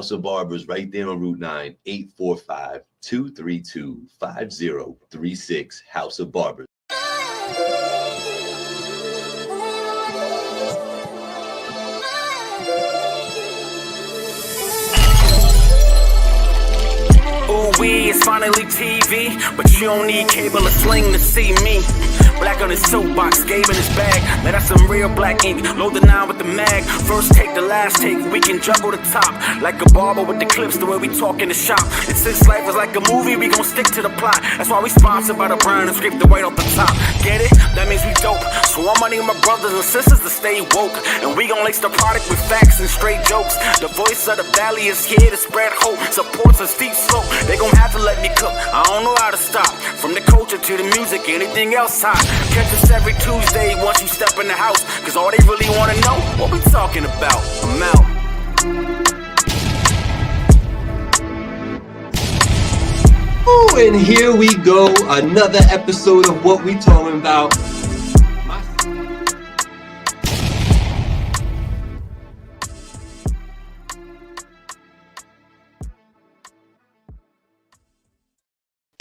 House of Barbers right there on Route 9, 845-232-5036. House of Barbers. It's finally TV, but you don't need cable or sling to see me. Black on his soapbox, Gabe in his bag. Let out some real black ink, load the 9 with the mag. First take, the last take, we can juggle the top. Like a barber with the clips, the way we talk in the shop. And since life is like a movie, we gon' stick to the plot. That's why we sponsored by the brand and scrape the white off the top. Get it? That means we dope. So I'm money my brothers and sisters to stay woke. And we gon' lace the product with facts and straight jokes. The voice of the valley is here to spread hope. Supports a steep slope. They gon' have to let me cook. I don't know how to stop. From the culture to the music, anything else hot. Catch us every Tuesday once you step in the house. Cause all they really wanna know, what we talking about? I'm out. Ooh, and here we go. Another episode of What We Talking About.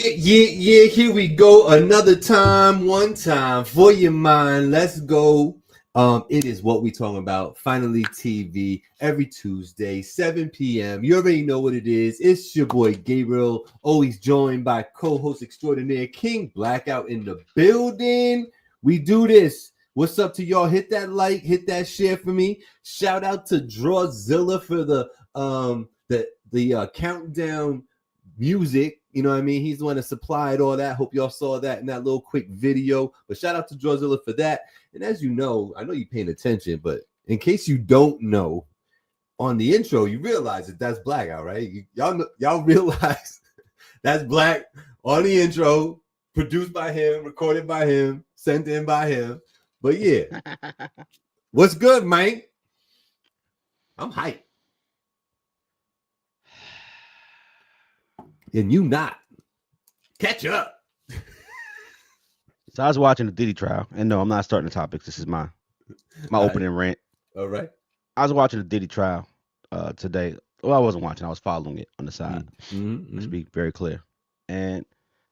Yeah, here we go. Another time, one time for your mind. Let's go. It is What We Talking About. Finally TV every Tuesday, 7 p.m. You already know what it is. It's your boy Gabriel, always joined by co-host extraordinaire King Blackout in the building. We do this. What's up to y'all? Hit that like, hit that share for me. Shout out to Drawzilla for the countdown music. You know what I mean? He's the one that supplied all that. Hope y'all saw that in that little quick video. But shout out to Drawzilla for that. And as you know, I know you're paying attention, but in case you don't know, on the intro, you realize that that's Blackout, right? Y'all realize that's Black on the intro, produced by him, recorded by him, sent in by him. But yeah, what's good, Mike? I'm hyped. And you not. Catch up. So I was watching the Diddy trial, and no, I'm not starting the topics. This is my opening rant. All right. I was watching the Diddy trial today. Well, I wasn't watching. I was following it on the side. Let's be very clear. And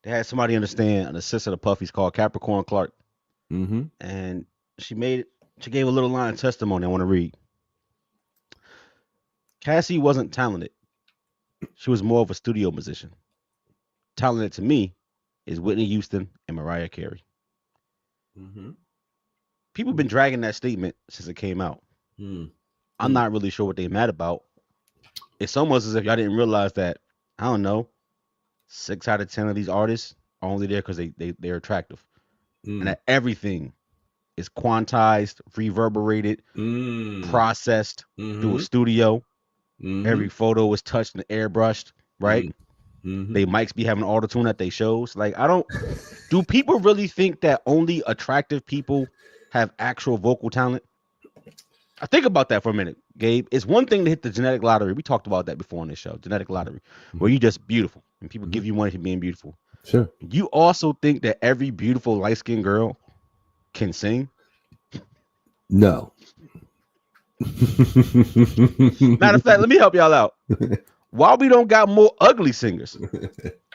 they had somebody understand, an assistant of Puffy's called Capricorn Clark. And she gave a little line of testimony I want to read. Cassie wasn't talented. She was more of a studio musician. Talented to me is Whitney Houston and Mariah Carey. People have been dragging that statement since it came out. I'm not really sure what they're mad about. It's almost as if y'all didn't realize that, I don't know, 6 out of 10 of these artists are only there because they're attractive. And that everything is quantized, reverberated, processed through a studio. Every photo was touched and airbrushed, right? They mics be having auto-tune at they shows. Like, do people really think that only attractive people have actual vocal talent? I think about that for a minute, Gabe. It's one thing to hit the genetic lottery. We talked about that before on this show, genetic lottery, where you're just beautiful and people give you money for being beautiful. Sure. You also think that every beautiful light-skinned girl can sing? No. Matter of fact, let me help y'all out. Why we don't got more ugly singers?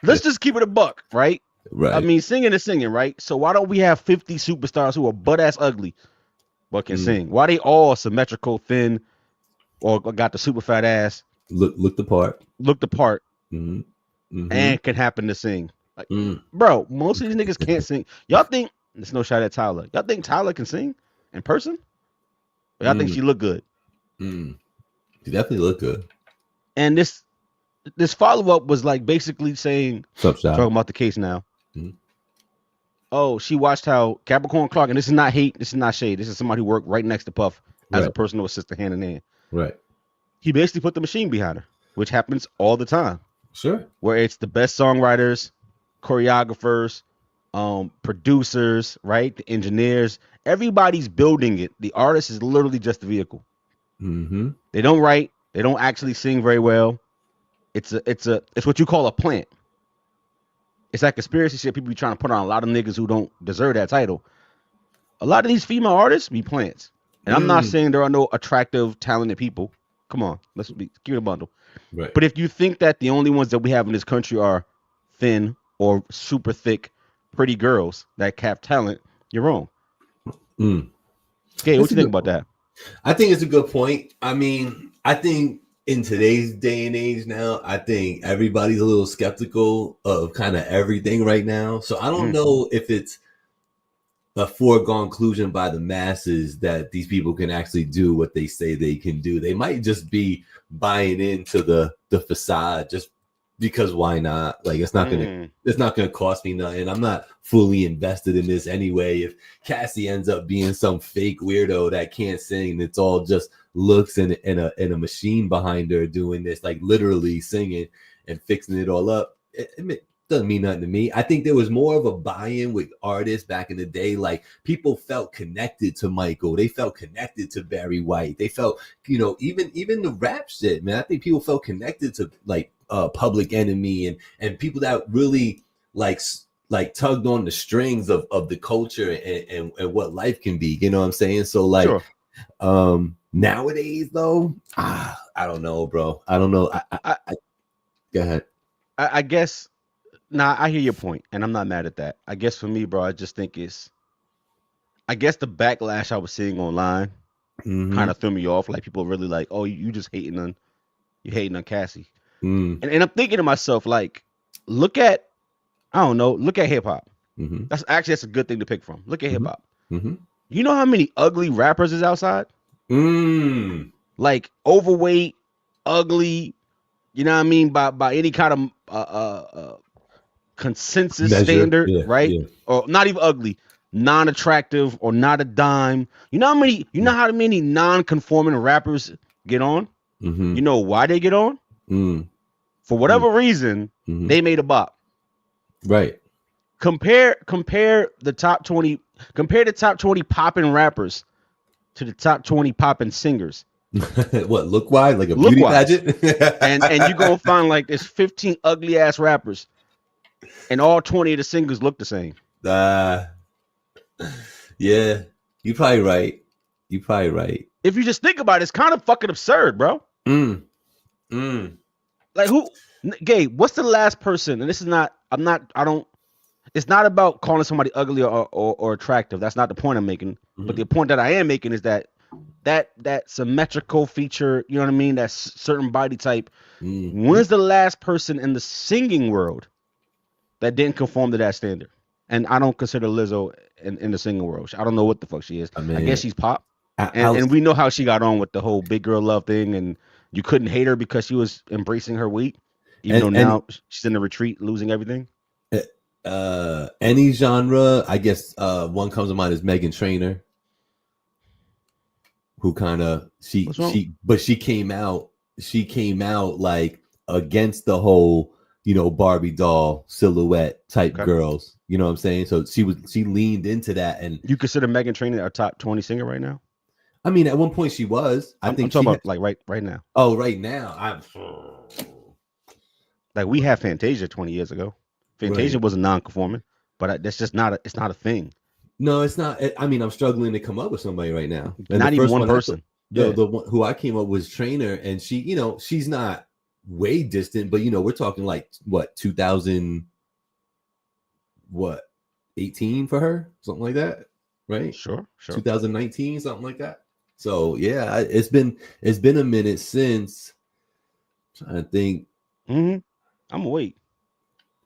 Let's just keep it a buck, right? Right. I mean, singing is singing, right? So why don't we have 50 superstars who are butt-ass ugly but can sing? Why they all symmetrical, thin, or got the super fat ass? Look the part. And can happen to sing. Like, bro, most of these niggas can't sing. Y'all think, there's no shot at Tyler. Y'all think Tyler can sing in person? Or y'all think she look good? She definitely look good. And this follow-up was like basically saying, talking about the case now. Oh, she watched how Capricorn Clark, and this is not hate, this is not shade, this is somebody who worked right next to Puff as a personal assistant hand in hand. Right. He basically put the machine behind her, which happens all the time. Sure. Where it's the best songwriters, choreographers, producers, right? The engineers, everybody's building it. The artist is literally just the vehicle. They don't write. They don't actually sing very well. It's what you call a plant. It's that conspiracy shit people be trying to put on a lot of niggas who don't deserve that title. A lot of these female artists be plants. And I'm not saying there are no attractive, talented people. Come on, let's keep it a bundle. Right. But if you think that the only ones that we have in this country are thin or super thick, pretty girls that have talent, you're wrong. Mm. Okay, what That's you a think good about that? I think it's a good point. I mean, I think in today's day and age now, I think everybody's a little skeptical of kind of everything right now. So I don't know if it's a foregone conclusion by the masses that these people can actually do what they say they can do. They might just be buying into the facade just because why not? Like it's not gonna cost me nothing. I'm not fully invested in this anyway. If Cassie ends up being some fake weirdo that can't sing, it's all just looks and a machine behind her doing this, like literally singing and fixing it all up. It doesn't mean nothing to me. I think there was more of a buy-in with artists back in the day. Like people felt connected to Michael. They felt connected to Barry White. They felt, even the rap shit, man. I think people felt connected to like Public Enemy and people that really like tugged on the strings of the culture and what life can be. You know what I'm saying? So like, sure. Nowadays though, I don't know, bro. I don't know. I go ahead. I guess. Nah, I hear your point, and I'm not mad at that. I guess for me, bro, I just think the backlash I was seeing online kind of threw me off. Like people really like, oh, you just hating on Cassie. And I'm thinking to myself, like, look at hip hop. That's a good thing to pick from. Look at hip hop. You know how many ugly rappers is outside? Like overweight, ugly. You know what I mean? By any kind of consensus measure, standard, right? Yeah. Or not even ugly, non-attractive or not a dime. You know how many non-conforming rappers get on? You know why they get on? For whatever reason, they made a bop. Right. Compare the top 20 popping rappers to the top 20 popping singers. What, look wise? Like a beauty pageant? and you're gonna find like there's 15 ugly ass rappers. And all 20 of the singers look the same. Yeah, you're probably right. If you just think about it, it's kind of fucking absurd, bro. Like Gabe, what's the last person? And this is not, it's not about calling somebody ugly or attractive. That's not the point I'm making. But the point that I am making is that symmetrical feature, you know what I mean? That certain body type. When's the last person in the singing world that didn't conform to that standard? And I don't consider Lizzo in the singing world. I don't know what the fuck she is. I guess she's pop. And we know how she got on with the whole big girl love thing. And you couldn't hate her because she was embracing her weight. Even though now she's in a retreat, losing everything. Any genre, I guess one comes to mind is Meghan Trainor. Who kind of, she came out like against the whole, Barbie doll silhouette type girls. You know what I'm saying? So she leaned into that. And you consider Meghan Trainor a top 20 singer right now? I mean, at one point she was. I'm talking about like right now. Oh, right now. Like we had Fantasia 20 years ago. Fantasia was a non-conforming, but that's just it's not a thing. No, it's not. I mean, I'm struggling to come up with somebody right now. And not even one person. The one who I came up with was Trainer, and she, she's not way distant, but we're talking like what 2018 for her, something like that, right? Sure. 2019, something like that. So yeah, it's been a minute since. I'm trying to think. I'm gonna wait.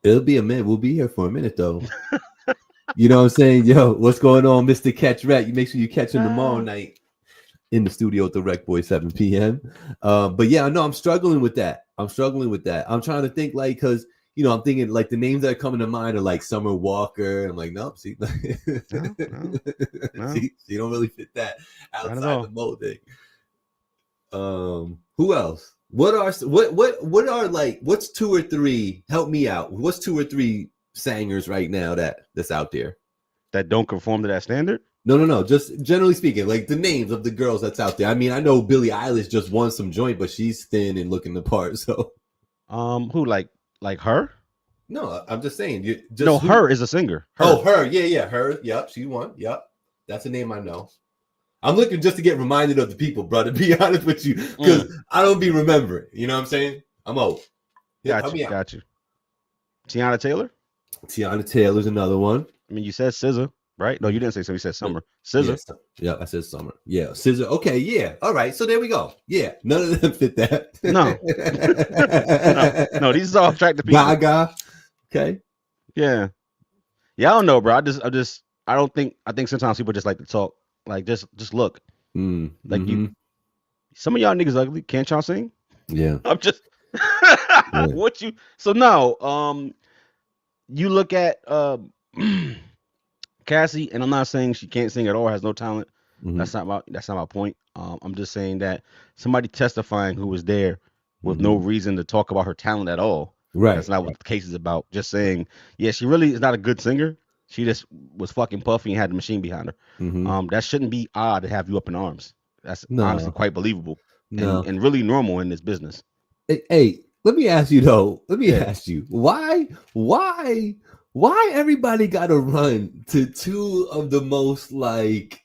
It'll be a minute. We'll be here for a minute though. You know what I'm saying? Yo, what's going on, Mr. Catch Rat? You make sure you catch him tomorrow night in the studio at the Rec Boy, 7 p.m. But yeah, no, I'm struggling with that. I'm trying to think like, because, I'm thinking like the names that are coming to mind are like Summer Walker. I'm like, nope, see, no. See, you don't really fit that outside the molding. Who else? What's 2 or 3? Help me out. What's 2 or 3 singers right now that's out there that don't conform to that standard? No. Just generally speaking, like the names of the girls that's out there. I mean, I know Billie Eilish just won some joint, but she's thin and looking the part. So, who like her? No, I'm just saying. Her is a singer. Her. Oh, her. Yeah, her. Yep, she won. Yep, that's a name I know. I'm looking just to get reminded of the people, bro. To be honest with you, because I don't be remembering. You know what I'm saying? I'm out. Got Help you. me out. Got you. Tiana Taylor. Tiana Taylor's another one. I mean, you said SZA, right? No, you didn't say so. You said Summer. SZA. Yeah, I said Summer. Yeah, Scissor. Okay, yeah. All right. So there we go. Yeah, none of them fit that. No. no. These are all attractive people. Gaga. Okay. Yeah. Yeah. I don't know, bro. I think sometimes people just like to talk. Like just look. Like you. Some of y'all niggas ugly. Can't y'all sing? Yeah. I'm just. What you? So no. You look at Cassie, and I'm not saying she can't sing at all, has no talent. That's not my point. I'm just saying that somebody testifying who was there with no reason to talk about her talent at all. Right. That's not what the case is about. Just saying, yeah, she really is not a good singer. She just was fucking puffy and had the machine behind her. That shouldn't be odd to have you up in arms. That's honestly quite believable and really normal in this business. Hey, let me ask you though. Ask you why everybody got to run to two of the most like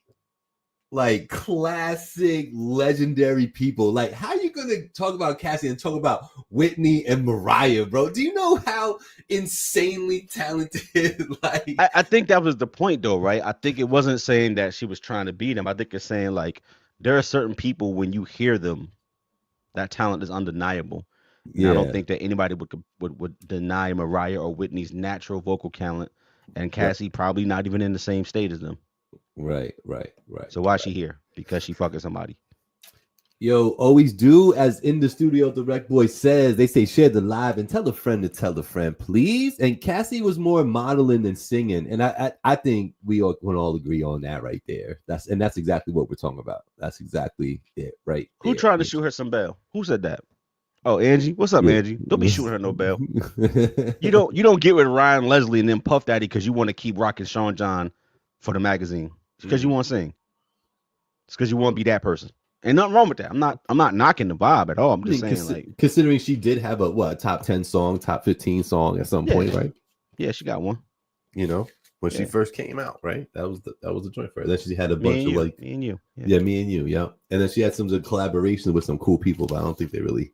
classic legendary people? Like, how you gonna talk about Cassie and talk about Whitney and Mariah, bro? Do you know how insanely talented? Like, I think that was the point though, right? I think it wasn't saying that she was trying to beat him. I think it's saying like there are certain people when you hear them, that talent is undeniable. And I don't think that anybody would deny Mariah or Whitney's natural vocal talent, and Cassie probably not even in the same state as them. Right. So why is she here? Because she fucking somebody. Yo, always do as in the studio. The Rec Boy says, they say share the live and tell a friend to tell a friend, please. And Cassie was more modeling than singing, and I think we all can all agree on that right there. That's exactly what we're talking about. That's exactly it, right? Who trying to shoot her some bail? Who said that? Oh, Angie. What's up, Angie? Don't be shooting her no bail. You don't get with Ryan Leslie and then Puff Daddy because you want to keep rocking Sean John for the magazine. It's because you want to sing. It's because you want to be that person. Ain't nothing wrong with that. I'm not knocking the vibe at all. I'm just saying, like, considering she did have a top 10 song, top 15 song at some point, right? Yeah, she got one. You know, when she first came out, right? That was the joint for her. Then she had a bunch of like me and you. Yeah, me and you, yeah. And then she had some collaborations with some cool people, but I don't think they really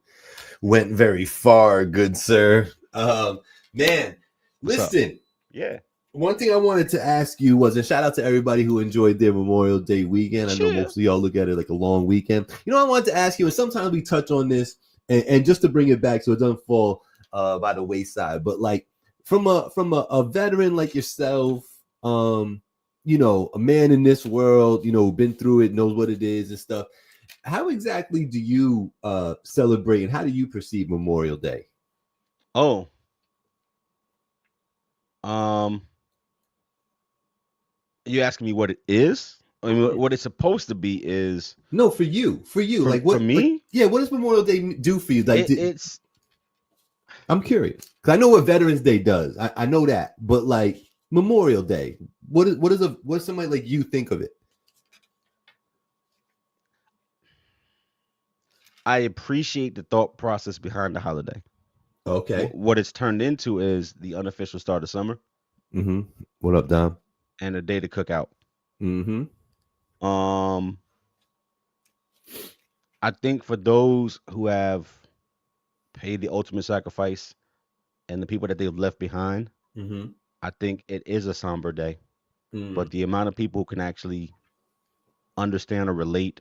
went very far, good sir. Man, listen. Yeah. One thing I wanted to ask you was, and shout out to everybody who enjoyed their Memorial Day weekend. I know most of y'all look at it like a long weekend. You know, I wanted to ask you, and sometimes we touch on this, and just to bring it back so it doesn't fall by the wayside, but like from a veteran like yourself, you know, a man in this world, you know, been through it, knows what it is and stuff. How exactly do you celebrate, and how do you perceive Memorial Day? Oh. You asking me what it is? I mean, what it's supposed to be is no for you. Like what? For me? Like, yeah. What does Memorial Day do for you? Like it's. I'm curious because I know what Veterans Day does. I know that, but like Memorial Day, what does somebody like you think of it? I appreciate the thought process behind the holiday. Okay. What it's turned into is the unofficial start of summer. What up, Dom? And a day to cook out. I think for those who have paid the ultimate sacrifice and the people that they've left behind, I think it is a somber day. But the amount of people who can actually understand or relate,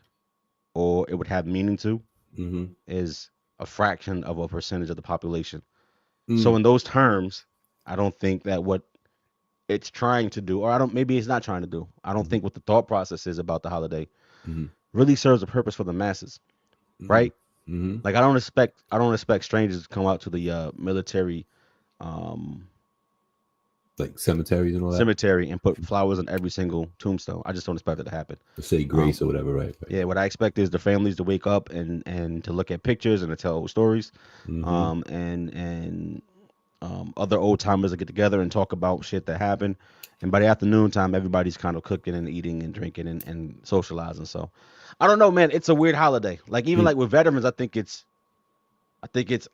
or it would have meaning to, is a fraction of a percentage of the population. So in those terms, I don't think that what it's trying to do, or maybe it's not trying to do. I don't think what the thought process is about the holiday really serves a purpose for the masses, right? Like I don't expect strangers to come out to the military, like cemeteries and all that. Cemetery and put flowers on every single tombstone. I just don't expect it to happen. To say grace or whatever, right? Yeah, what I expect is the families to wake up and to look at pictures and to tell stories, and other old timers to get together and talk about shit that happened. And by the afternoon time, everybody's kind of cooking and eating and drinking and socializing. So I don't know, man. It's a weird holiday. Like even like with veterans, I think it's I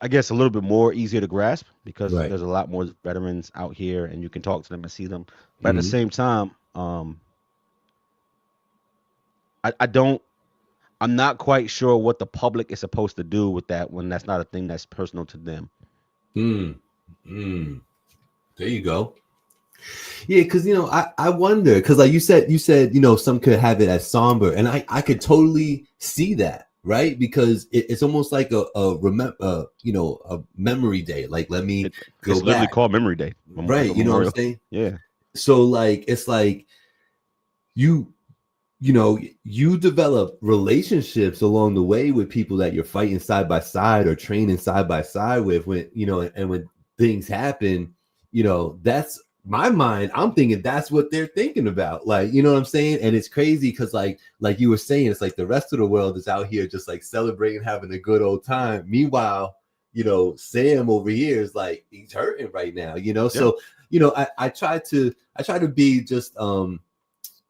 guess a little bit more easier to grasp because there's a lot more veterans out here and you can talk to them and see them. But at the same time, I I'm not quite sure what the public is supposed to do with that when that's not a thing that's personal to them. There you go. Yeah, because I wonder, because like you said, some could have it as somber, and I could totally see that, right? Because it's almost like a memory day. Like, let me go It's literally back. called Memory Day, Right? You know what I'm saying? Yeah. So like, it's like you develop relationships along the way with people that you're fighting side by side or training side by side with, when and when things happen, that's my mind. I'm thinking that's what they're thinking about. Like, you know what I'm saying? And it's crazy because like you were saying, it's like the rest of the world is out here just like celebrating, having a good old time. Meanwhile, Sam over here is like, he's hurting right now, Yeah. So, I try to be just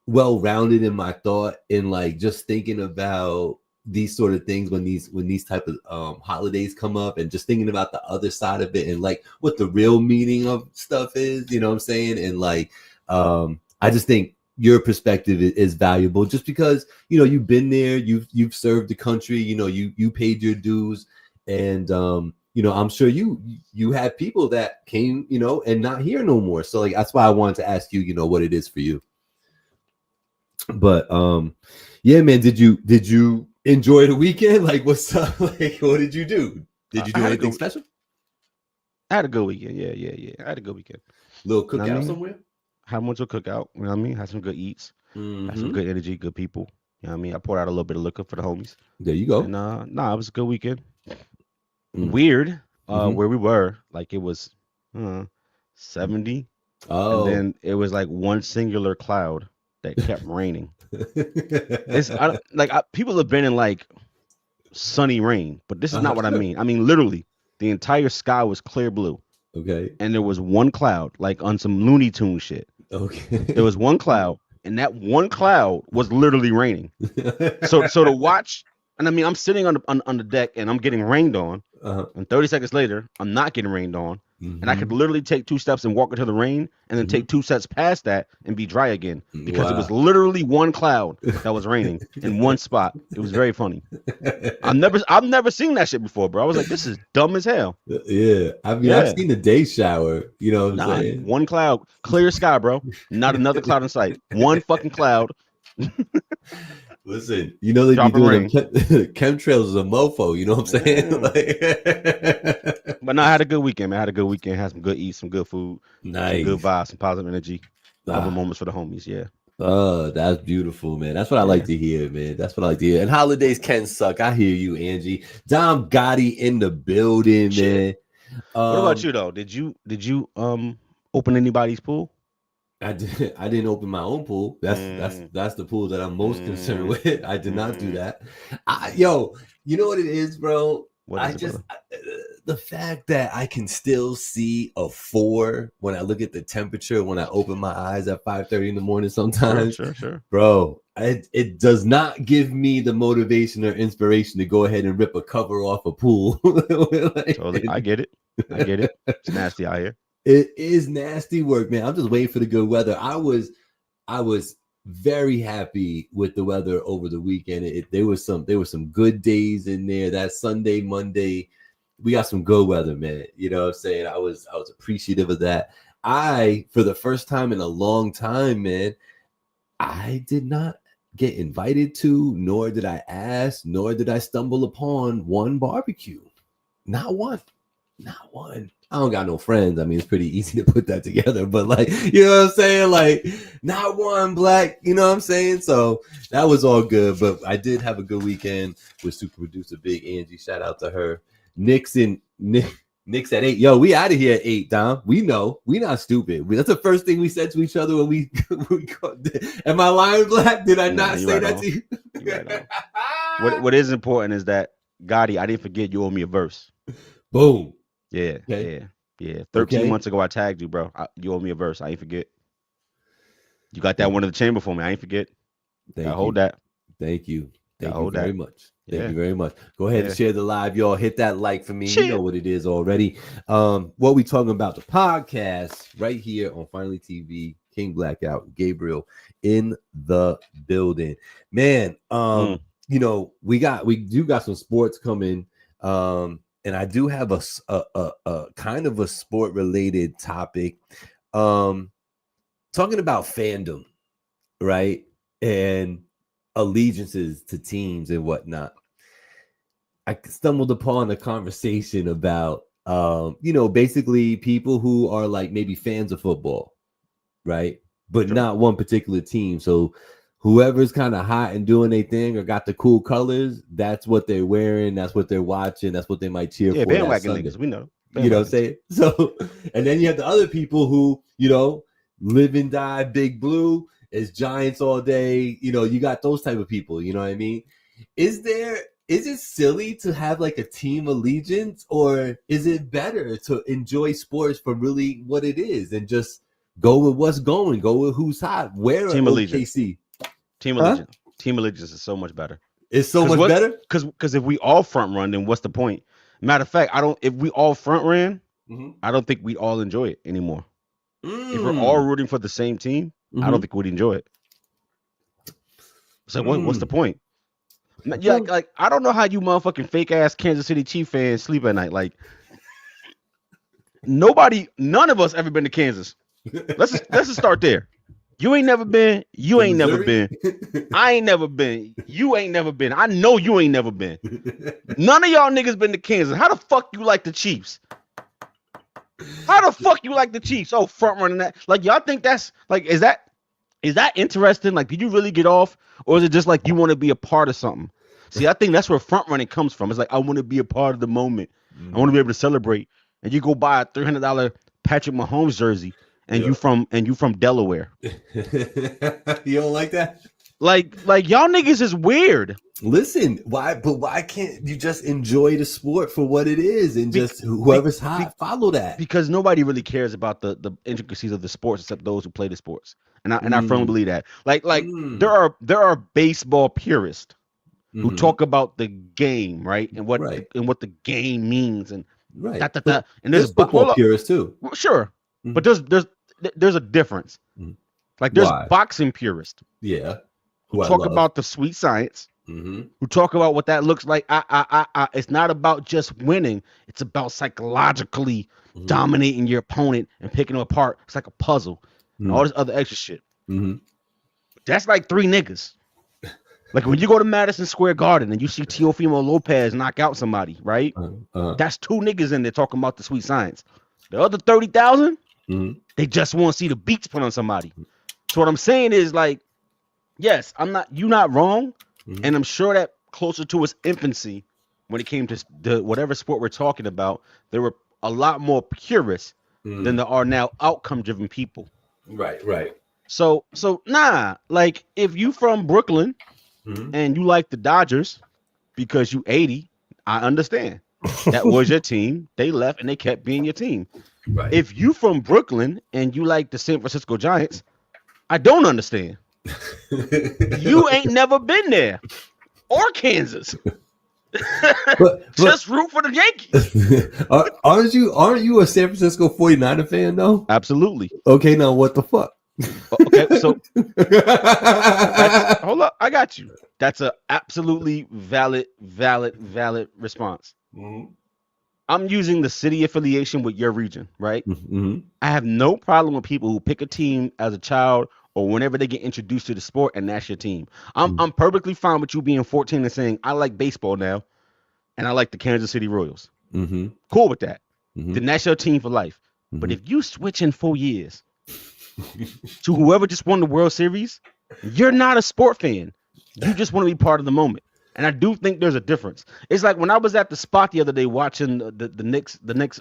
well-rounded in my thought, and like just thinking about these sort of things when these type of holidays come up, and just thinking about the other side of it, and like what the real meaning of stuff is, what I'm saying? And like I just think your perspective is valuable, just because you've been there, you've served the country, you paid your dues, and I'm sure you had people that came and not here no more. So like that's why I wanted to ask you what it is for you. But yeah, man, did you enjoy the weekend? Like, what's up? Like, what did you do? Did you do anything special? I had a good weekend. Yeah. I had a good weekend. Little cookout somewhere? Had much of a cookout. You know what I mean? Had some good eats. Had some good energy, good people. You know what I mean? I poured out a little bit of liquor for the homies. There you go. And it was a good weekend. Weird. Where we were, like it was 70. Oh. And then it was like one singular cloud that kept raining. People have been in like sunny rain, but this is not what I mean. I mean, literally, the entire sky was clear blue. Okay. And there was one cloud, like on some Looney Tunes shit. Okay. There was one cloud, and that one cloud was literally raining. So to watch, and I mean, I'm sitting on the deck, and I'm getting rained on. And 30 seconds later, I'm not getting rained on. And I could literally take 2 steps and walk into the rain, and then take 2 steps past that and be dry again, because it was literally one cloud that was raining in one spot. It was very funny. I've never seen that shit before, bro. I was like, this is dumb as hell. Yeah. I mean, I've seen the day shower, what I'm saying? One cloud, clear sky, bro. Not another cloud in sight. One fucking cloud. Listen, they be doing chemtrails as a mofo, you know what I'm saying? But no, I had a good weekend, man. I had a good weekend, had some good eats, some good food, nice, some good vibes, some positive energy, couple moments for the homies, yeah. Oh, that's beautiful, man. That's what I like to hear, man. That's what I like to hear. And holidays can suck. I hear you, Angie. Dom Gotti in the building, man. What about you though? Did you open anybody's pool? I didn't open my own pool. That's the pool that I'm most concerned with. I did not do that. You know what it is, bro? The fact that I can still see a 4 when I look at the temperature when I open my eyes at 5:30 in the morning sometimes. Sure. Bro, it does not give me the motivation or inspiration to go ahead and rip a cover off a pool. Totally. I get it. It's nasty out here. It is nasty work, man. I'm just waiting for the good weather. I was very happy with the weather over the weekend. There was some good days in there. That Sunday, Monday, we got some good weather, man. You know what I'm saying? I was appreciative of that. For the first time in a long time, man, I did not get invited to, nor did I ask, nor did I stumble upon one barbecue. Not one. I don't got no friends. I mean, it's pretty easy to put that together, but like, you know what I'm saying? Like, not one black, you know what I'm saying? So that was all good, but I did have a good weekend with super producer Big Angie. Shout out to her. Nick's at 8. Yo, we out of here at 8, Dom. We know. We not stupid. That's the first thing we said to each other when we am I lying, Black? Did I not say that to you? Right what is important is that, Gotti, I didn't forget you owe me a verse. Boom. Yeah, okay. Yeah. 13 months ago, I tagged you, bro. You owe me a verse. I ain't forget. You got that one in the chamber for me. I ain't forget. Hold that. Thank you. Thank you very much. Thank you very much. Go ahead and share the live, y'all. Hit that like for me. You know what it is already. What we talking about, the podcast right here on Finally TV. King Blackout, Gabriel in the building. Man, we do got some sports coming. And I do have a kind of a sport related topic. Talking about fandom, right? And allegiances to teams and whatnot. I stumbled upon a conversation about basically people who are like maybe fans of football, right? But not one particular team. So whoever's kind of hot and doing their thing or got the cool colors, that's what they're wearing, that's what they're watching, that's what they might cheer for. Bandwagon niggas, we know. You know what I'm saying? So, and then you have the other people who, live and die big blue, is Giants all day. You got those type of people, you know what I mean? Is it silly to have like a team allegiance, or is it better to enjoy sports for really what it is and just go with what's going, go with who's hot? Wear team allegiance. Team allegiance. Team allegiance is so much better. It's so much better? Because if we all front run, then what's the point? Matter of fact, if we all front ran, I don't think we all enjoy it anymore. If we're all rooting for the same team, I don't think we'd enjoy it. So what's the point? Yeah, like I don't know how you motherfucking fake ass Kansas City Chief fans sleep at night. Like none of us ever been to Kansas. Let's just start there. You ain't never been. You ain't never been. I ain't never been. You ain't never been. I know you ain't never been. None of y'all niggas been to Kansas. How the fuck you like the Chiefs? How the fuck you like the Chiefs? Oh, front running that. Like y'all think that's like is that interesting? Like, did you really get off, or is it just like you want to be a part of something? See, I think that's where front running comes from. It's like I want to be a part of the moment. I want to be able to celebrate. And you go buy a $300 Patrick Mahomes jersey, and you from Delaware. You don't like that? Like y'all niggas is weird. Listen, why can't you just enjoy the sport for what it is and just whoever's hot follow that? Because nobody really cares about the intricacies of the sports except those who play the sports. And I firmly believe that. Like there are baseball purists who talk about the game, right? And what the game means and and there's football purists too. Sure. But there's a difference. Like there's boxing purists. Yeah. Who talk about the sweet science. Who talk about what that looks like. It's not about just winning. It's about psychologically dominating your opponent and picking them apart. It's like a puzzle and all this other extra shit. That's like three niggas. Like when you go to Madison Square Garden and you see Teofimo Lopez knock out somebody, right? That's two niggas in there talking about the sweet science. The other 30,000, they just want to see the beats put on somebody. So what I'm saying is like, yes, you're not wrong. And I'm sure that closer to its infancy, when it came to the whatever sport we're talking about, there were a lot more purists than there are now outcome-driven people. Right. So like if you from Brooklyn and you like the Dodgers because you 80, I understand. That was your team. They left and they kept being your team. Right. If you from Brooklyn and you like the San Francisco Giants, I don't understand. You ain't never been there or Kansas. but just root for the Yankees. Aren't you a San Francisco 49er fan though? Absolutely. Okay, now what the fuck? Okay, so hold up, I got you. That's a absolutely valid response. I'm using the city affiliation with your region, right? I have no problem with people who pick a team as a child or whenever they get introduced to the sport, and that's your team. I'm perfectly fine with you being 14 and saying, I like baseball now, and I like the Kansas City Royals. Cool with that. Then that's your team for life. But if you switch in 4 years to whoever just won the World Series, you're not a sport fan. You just want to be part of the moment. And I do think there's a difference. It's like when I was at the spot the other day watching the Knicks smack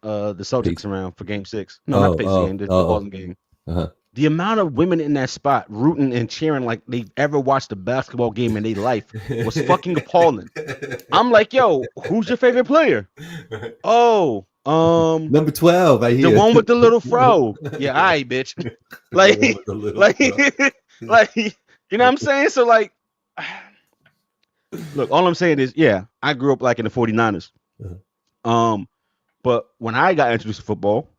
the Celtics around for Game 6. No, not the Pacers game, the Boston game. The amount of women in that spot rooting and cheering like they've ever watched a basketball game in their life was fucking appalling. I'm like, yo, who's your favorite player? Oh, number 12. I hear the one with the little fro. Yeah, all right, bitch. Like, you know what I'm saying? So like, look, all I'm saying is, yeah, I grew up like in the 49ers. But when I got introduced to football,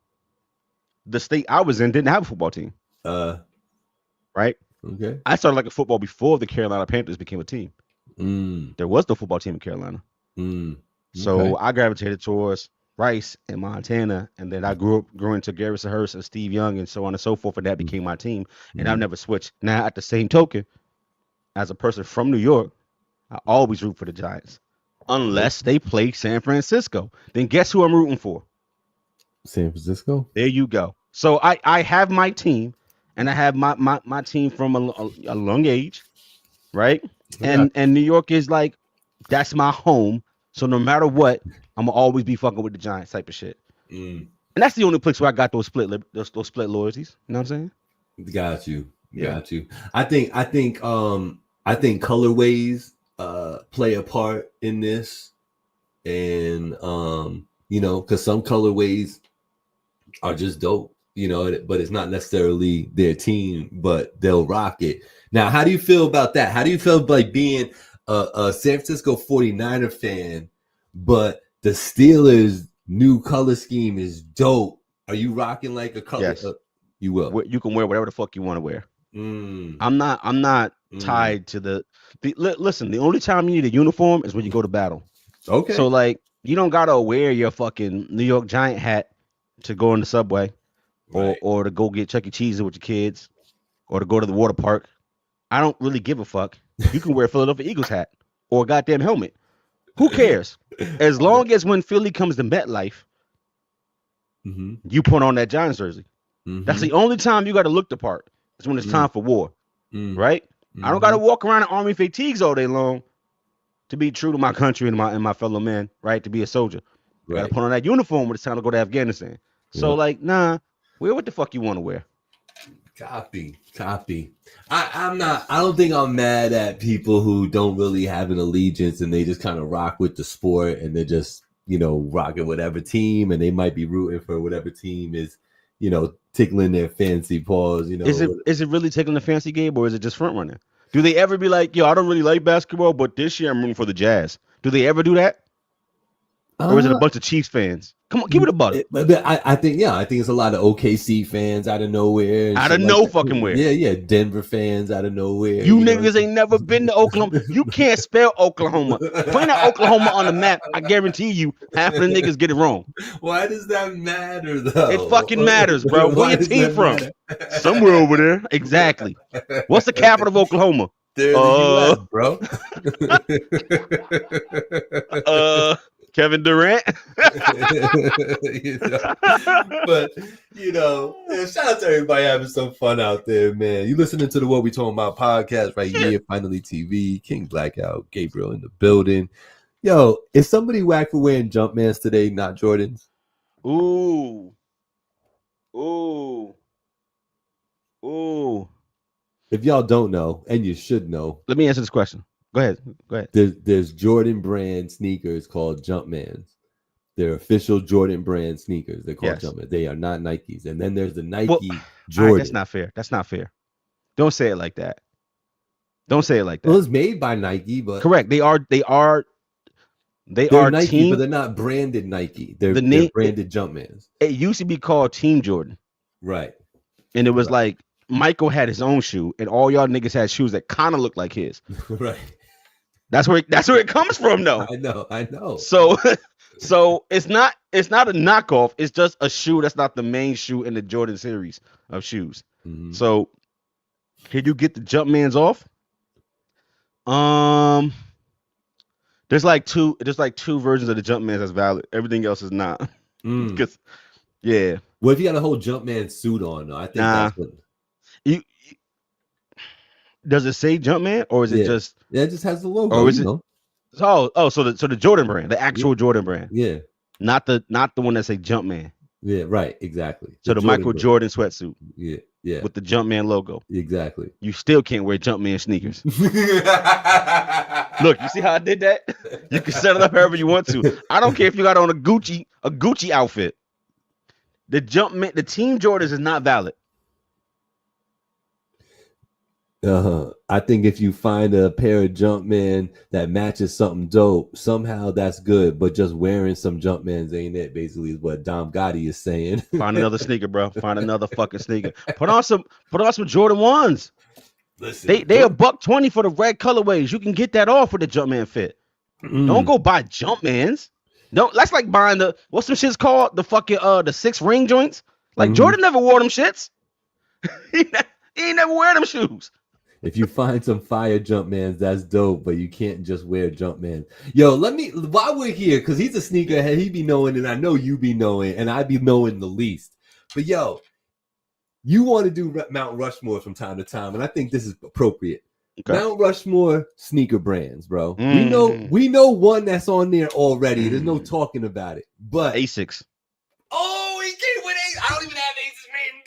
the state I was in didn't have a football team. Right? Okay. I started liking football before the Carolina Panthers became a team. Mm. There was no football team in Carolina. Mm. So Okay. I gravitated towards Rice and Montana, and then I grew into Garrison Hurst and Steve Young and so on and so forth, and that became my team. And I've never switched. Now, at the same token, as a person from New York, I always root for the Giants. Unless they play San Francisco. Then guess who I'm rooting for? San Francisco. There you go. So I have my team, and I have my team from a young age, right? And New York is like, that's my home. So no matter what, I'm gonna always be fucking with the Giants type of shit. And that's the only place where I got those split loyalties. You know what I'm saying? Got you. Got you. I think colorways play a part in this, and because some colorways are just dope, but it's not necessarily their team, but they'll rock it. Now, how do you feel about that? How do you feel like being a San Francisco 49er fan, but the Steelers' new color scheme is dope? Are you rocking like a color? Yes. You will. You can wear whatever the fuck you want to wear. Mm. I'm not tied to the listen, the only time you need a uniform is when you go to battle. Okay. So like you don't gotta wear your fucking New York Giant hat to go in the subway, or to go get Chuck E. Cheese with your kids, or to go to the water park. I don't really give a fuck. You can wear a Philadelphia Eagles hat or a goddamn helmet. Who cares? As long as when Philly comes to MetLife, you put on that Giants jersey. That's the only time you got to look the part. It's when it's time for war, right? I don't got to walk around in army fatigues all day long to be true to my country and my fellow men, right? To be a soldier. I got to put on that uniform when it's time to go to Afghanistan. So like, nah, wear what the fuck you want to wear. Copy. I don't think I'm mad at people who don't really have an allegiance and they just kind of rock with the sport and they're just, rocking whatever team, and they might be rooting for whatever team is, tickling their fancy paws, Is it really tickling the fancy game, or is it just front running? Do they ever be like, yo, I don't really like basketball, but this year I'm rooting for the Jazz? Do they ever do that? Or is it a bunch of Chiefs fans? Come on, give it a butter. I think it's a lot of OKC fans out of nowhere. Out of no fucking where. Yeah. Denver fans out of nowhere. You niggas ain't never been to Oklahoma. You can't spell Oklahoma. Putting out Oklahoma on the map, I guarantee you, half of the niggas get it wrong. Why does that matter, though? It fucking matters, bro. Where your team from? Somewhere over there. Exactly. What's the capital of Oklahoma? There's the US, bro. Kevin Durant. But shout out to everybody having some fun out there, man. You listening to the What We Talking About podcast right here, Finally TV, King Blackout, Gabriel in the building. Yo, is somebody whack for wearing Jumpmans today, not Jordans? Ooh. If y'all don't know, and you should know, let me answer this question. Go ahead. There's Jordan brand sneakers called Jumpmans. They're official Jordan brand sneakers. They're called Jumpmans. They are not Nikes. And then there's the Nike Jordan. Right, that's not fair. Don't say it like that. Well, it's made by Nike, but correct. They are Nike, team, but they're not branded Nike. They're branded Jumpmans. It used to be called Team Jordan. Right. And it was like Michael had his own shoe, and all y'all niggas had shoes that kind of looked like his. Right. That's where it comes from, though. I know. So it's not a knockoff. It's just a shoe that's not the main shoe in the Jordan series of shoes. Mm-hmm. So can you get the Jumpmans off? There's like two versions of the Jumpmans that's valid. Everything else is not. Because Well, if you got a whole Jumpman suit on, though, I think that's what does it say Jumpman, or is it just? Yeah, it just has the logo. Or is it? So the Jordan brand, the actual Jordan brand. Yeah. Not the one that say Jumpman. Yeah, right, exactly. So the Michael Jordan sweatsuit. Yeah. With the Jumpman logo. Exactly. You still can't wear Jumpman sneakers. Look, you see how I did that? You can set it up however you want to. I don't care if you got on a Gucci outfit. The Team Jordans is not valid. I think if you find a pair of Jumpman that matches something dope, somehow that's good. But just wearing some Jumpmans ain't it, basically, is what Dom Gotti is saying. Find another sneaker, bro. Find another fucking sneaker. Put on some Jordan 1s. Listen, They $120 for the red colorways. You can get that off with the Jumpman fit. Don't go buy Jumpmans. Don't. That's like buying the what's some shits called, the fucking the 6 ring joints. Like Jordan never wore them shits. he ain't never wear them shoes. If you find some fire Jumpmans, that's dope, but you can't just wear Jumpman. Yo, while we're here, because he's a sneakerhead, he be knowing, and I know you be knowing, and I be knowing the least. But yo, you want to do Mount Rushmore from time to time, and I think this is appropriate. Okay. Mount Rushmore sneaker brands, bro. We know one that's on there already. There's no talking about it. But Asics. Oh, he came with Asics. I don't even have Asics written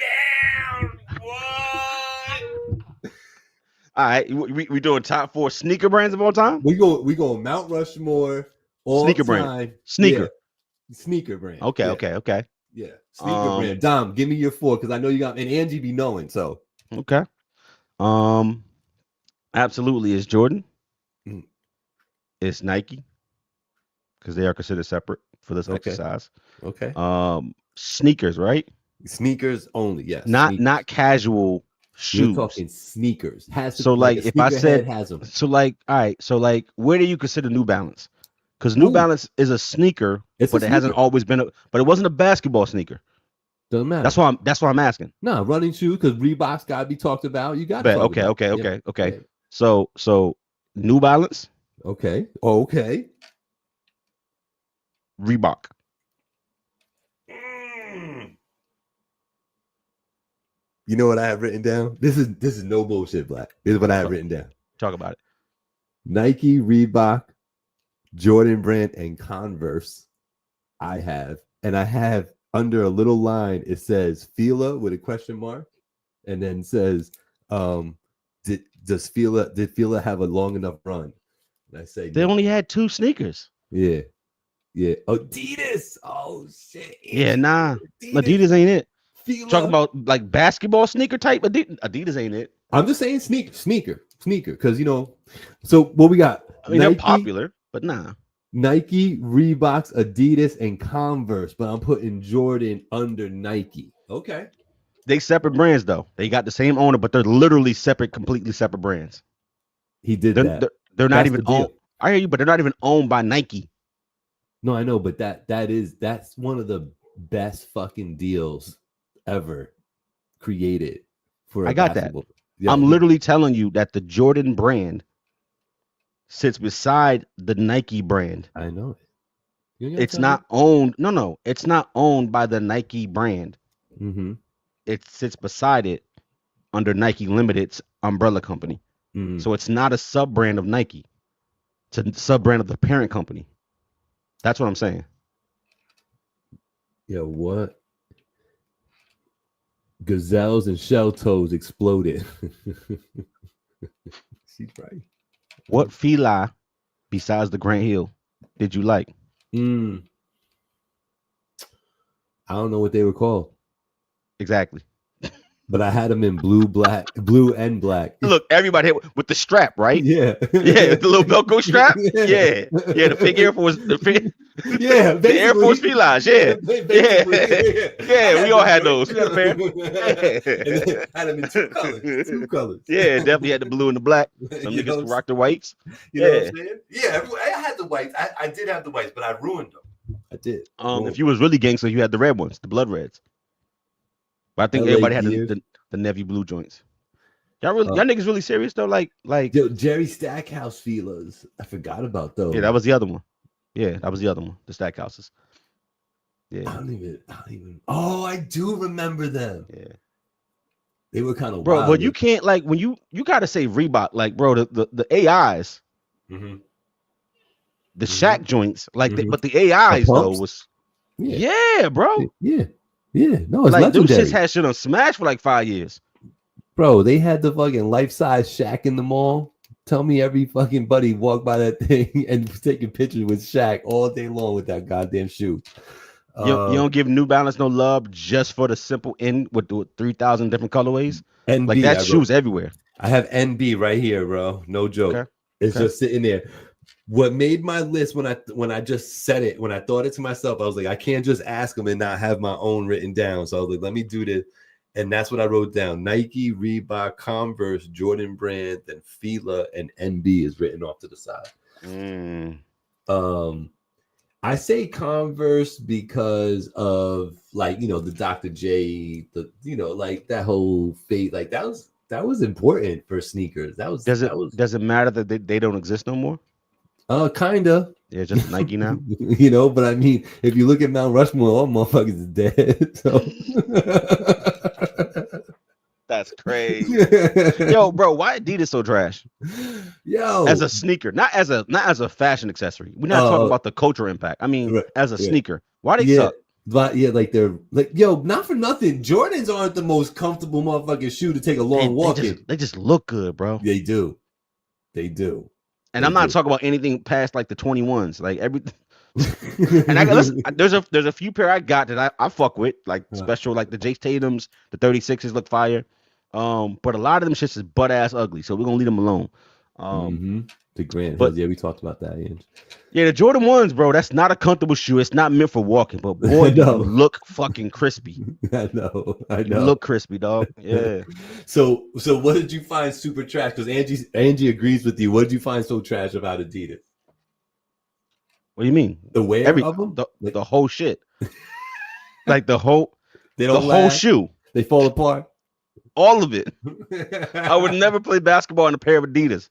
down. What? All right, we doing top 4 sneaker brands of all time. We go Mount Rushmore all sneaker time. Brand. Sneaker. Yeah. Sneaker brand. Okay. Yeah, sneaker brand. Dom, give me your 4 because I know you got, and Angie be knowing. So okay. Absolutely, it's Jordan. It's Nike because they are considered separate for this exercise. Okay. Sneakers, right? Sneakers only. Yes. Not casual shoes. You're talking sneakers. So like if I said has them. So like all right. So like where do you consider New Balance? Because New Balance is a sneaker, but it hasn't always been but it wasn't a basketball sneaker. Doesn't matter. That's why I'm asking. No, running shoe because Reebok's got to be talked about. You got to. Okay. Yeah. So New Balance. Okay. Reebok. You know what I have written down? This is no bullshit, Black. This is what I have written down. Talk about it. Nike, Reebok, Jordan Brand, and Converse. I have under a little line, it says Fila with a question mark, and then says, did Fila have a long enough run? And I say they only had 2 sneakers. Yeah. Adidas. Oh shit. Yeah, nah. Adidas ain't it. Fila. Talking about like basketball sneaker type. Adidas ain't it. I'm just saying sneaker. Because so what we got? I mean, Nike, they're popular, but nah. Nike, Reeboks, Adidas, and Converse, but I'm putting Jordan under Nike. Okay. They separate brands though. They got the same owner, but they're literally completely separate brands. He did that. They're not even owned. I hear you, but they're not even owned by Nike. No, I know, but that's one of the best fucking deals ever created for I got basketball. That. Yeah, I'm literally telling you that the Jordan brand sits beside the Nike brand. I know it. It's not owned. No, it's not owned by the Nike brand. Mm-hmm. It sits beside it under Nike Limited's umbrella company. Mm-hmm. So it's not a sub brand of Nike. It's a sub brand of the parent company. That's what I'm saying. Yeah, what? Gazelles and shell toes exploded. She's right. What Fila besides the Grant Hill did you like? I don't know what they were called. Exactly. But I had them in blue and black. Look, everybody hit with the strap, right? Yeah. Yeah, the little Velcro strap. Yeah. The fake Air Force. The Air Force Felines. Yeah, we all had those. We got a pair. And had them in two colors. Yeah, definitely had the blue and the black. Some niggas rock the whites. You know what I'm saying? Yeah, I had the whites. I did have the whites, but I ruined them. I did. If you was really gangster, you had the red ones, the blood reds. But I think everybody had the navy blue joints. Y'all niggas really serious though? Like yo, Jerry Stackhouse Filas. I forgot about those. Yeah, that was the other one. The Stackhouses. Yeah. I don't even. Oh, I do remember them. Yeah. They were kind of bro, wild. But you can't like when you gotta say Reebok, like bro, the AIs, the Shaq joints, like but the AIs though was bro. Yeah, no, it's like legendary. Those shits had shit on Smash for like 5 years. Bro, they had the fucking life-size Shaq in the mall. Tell me every fucking buddy walked by that thing and was taking pictures with Shaq all day long with that goddamn shoe. You don't give New Balance no love just for the simple N with the 3,000 different colorways? NB, like that shoe's everywhere. I have NB right here, bro. No joke. Okay. It's just sitting there. What made my list when I just said it, when I thought it to myself, I was like, I can't just ask them and not have my own written down. So I was like, let me do this. And that's what I wrote down. Nike, Reebok, Converse, Jordan Brand, then Fila, and NB is written off to the side. I say Converse because of like, the Dr. J, like that whole fate, like that was important for sneakers. Does it matter that they don't exist no more? Kinda. Yeah, just Nike now. But I mean, if you look at Mount Rushmore, all motherfuckers is dead. So that's crazy. Yo, bro, why Adidas so trash? Yo, as a sneaker, not as a fashion accessory. We're not talking about the cultural impact. I mean, as a sneaker, why they suck? But like they're like, not for nothing. Jordans aren't the most comfortable motherfucking shoe to take a long walk in. They just look good, bro. They do. And I'm not talking about anything past like the 21s, like everything. And listen, there's a few pair I got that I fuck with, like special, like the Jace Tatum's, the 36s look fire. But a lot of them shits is butt ass ugly, so we're gonna leave them alone. The Grand Hills, we talked about that. Yeah, the Jordan 1s, bro, that's not a comfortable shoe. It's not meant for walking, but boy, you look fucking crispy. I know. You look crispy, dog. Yeah. So what did you find super trash? Because Angie agrees with you. What did you find so trash about Adidas? What do you mean? The wear of them? The whole shit. Like the whole shoe. They fall apart. All of it. I would never play basketball in a pair of Adidas.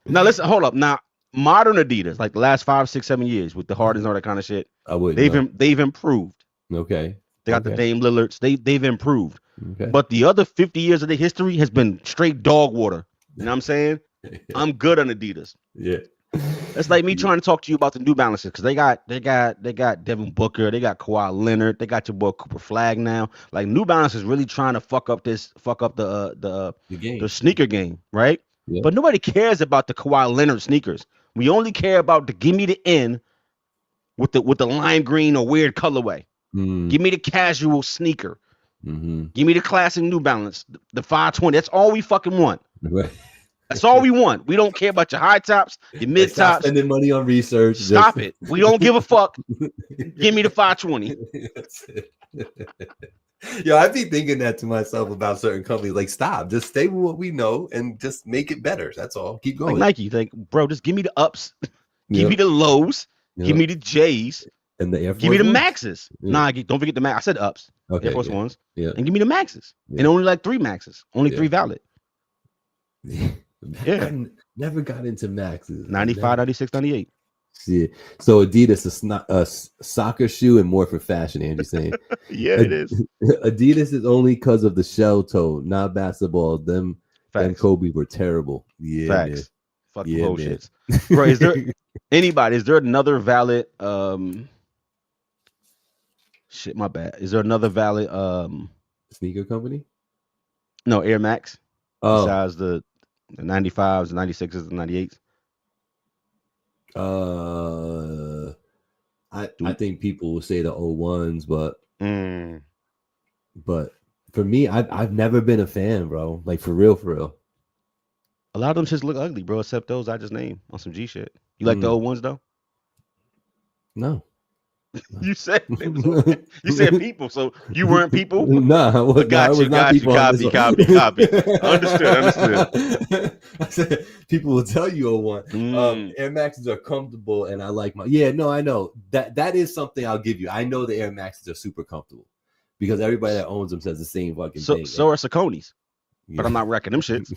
Now listen, hold up. Now modern Adidas, like the last 5, 6, 7 years with the Hardens and all that kind of shit, they've improved. Okay. They got the Dame Lillards. They've improved. Okay. But the other 50 years of their history has been straight dog water. You know what I'm saying? I'm good on Adidas. Yeah. It's like me trying to talk to you about the New Balances because they got Devin Booker, they got Kawhi Leonard, they got your boy Cooper Flag now. Like New Balance is really trying to fuck up the sneaker game, right? Yeah. But nobody cares about the Kawhi Leonard sneakers. We only care about the give me the N with the lime green or weird colorway. Give me the casual sneaker. Give me the classic New Balance, the 520. That's all we fucking want. Right. That's all we want. We don't care about your high tops, your mid tops. Stop spending money on research. Stop it. We don't give a fuck. Give me the 520. That's it. Yo, I be thinking that to myself about certain companies. Like, stop. Just stay with what we know and just make it better. That's all. Keep going. Like Nike, like, bro, just give me the ups. Give me the lows. Give me the J's. And the Air Force give me the ones? Maxes. Nah, don't forget the Max. I said ups. Okay, Air Force Ones. Yeah. And give me the Maxes. And only like 3 Maxes. Only 3 valid. Yeah. I never got into Maxes. 95, 96, 98. Yeah. So Adidas is not a soccer shoe and more for fashion, Andy's saying. Yeah, it is. Adidas is only because of the shell toe, not basketball. Them and Kobe were terrible. Yeah. Facts. Fucking bullshit. Bro, is there another valid shit, my bad. Is there another valid sneaker company? No, Air Max. Besides the 95s, the 96s, the 98s. I think people will say the 01s, but for me, I've never been a fan, bro. Like for real. A lot of them just look ugly, bro. Except those I just named on some G shit. You like the 01s though? No. You said people, so you weren't people. Nah, got you. Copy. Understood. I said people will tell you 01. Air Maxes are comfortable, and I like my. Yeah, no, I know that is something I'll give you. I know the Air Maxes are super comfortable because everybody that owns them says the same fucking thing. So are Sauconys. Yeah. But I'm not wrecking them shits.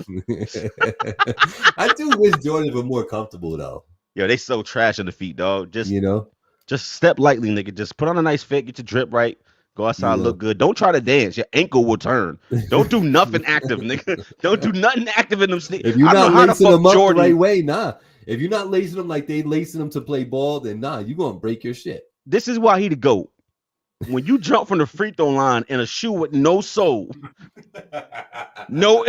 I do wish Jordans were more comfortable though. Yo, they so trash on the feet, dog. Just step lightly, nigga. Just put on a nice fit, get your drip right, go outside, look good. Don't try to dance. Your ankle will turn. Don't do nothing active, nigga. Don't do nothing active in them sneakers. If you're not lacing them up the right way, nah. If you're not lacing them like they lacing them to play ball, then nah, you're gonna break your shit. This is why he the GOAT. When you jump from the free throw line in a shoe with no sole, no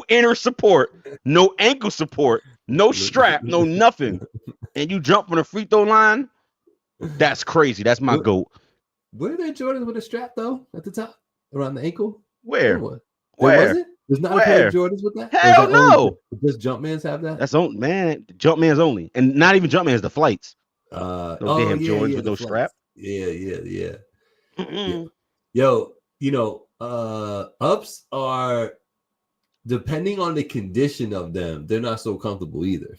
inner support, no ankle support, no strap, no nothing, and you jump from the free throw line, that's crazy. That's my GOAT. Were there Jordans with a strap though at the top around the ankle? Where? There's not a pair of Jordans with that? Hell no. Does Jumpman's have that? That's on man. Jumpman's only, and not even Jumpman's. The flights. Damn Jordans with no strap. Yeah. Yo, Ups are, depending on the condition of them, they're not so comfortable either.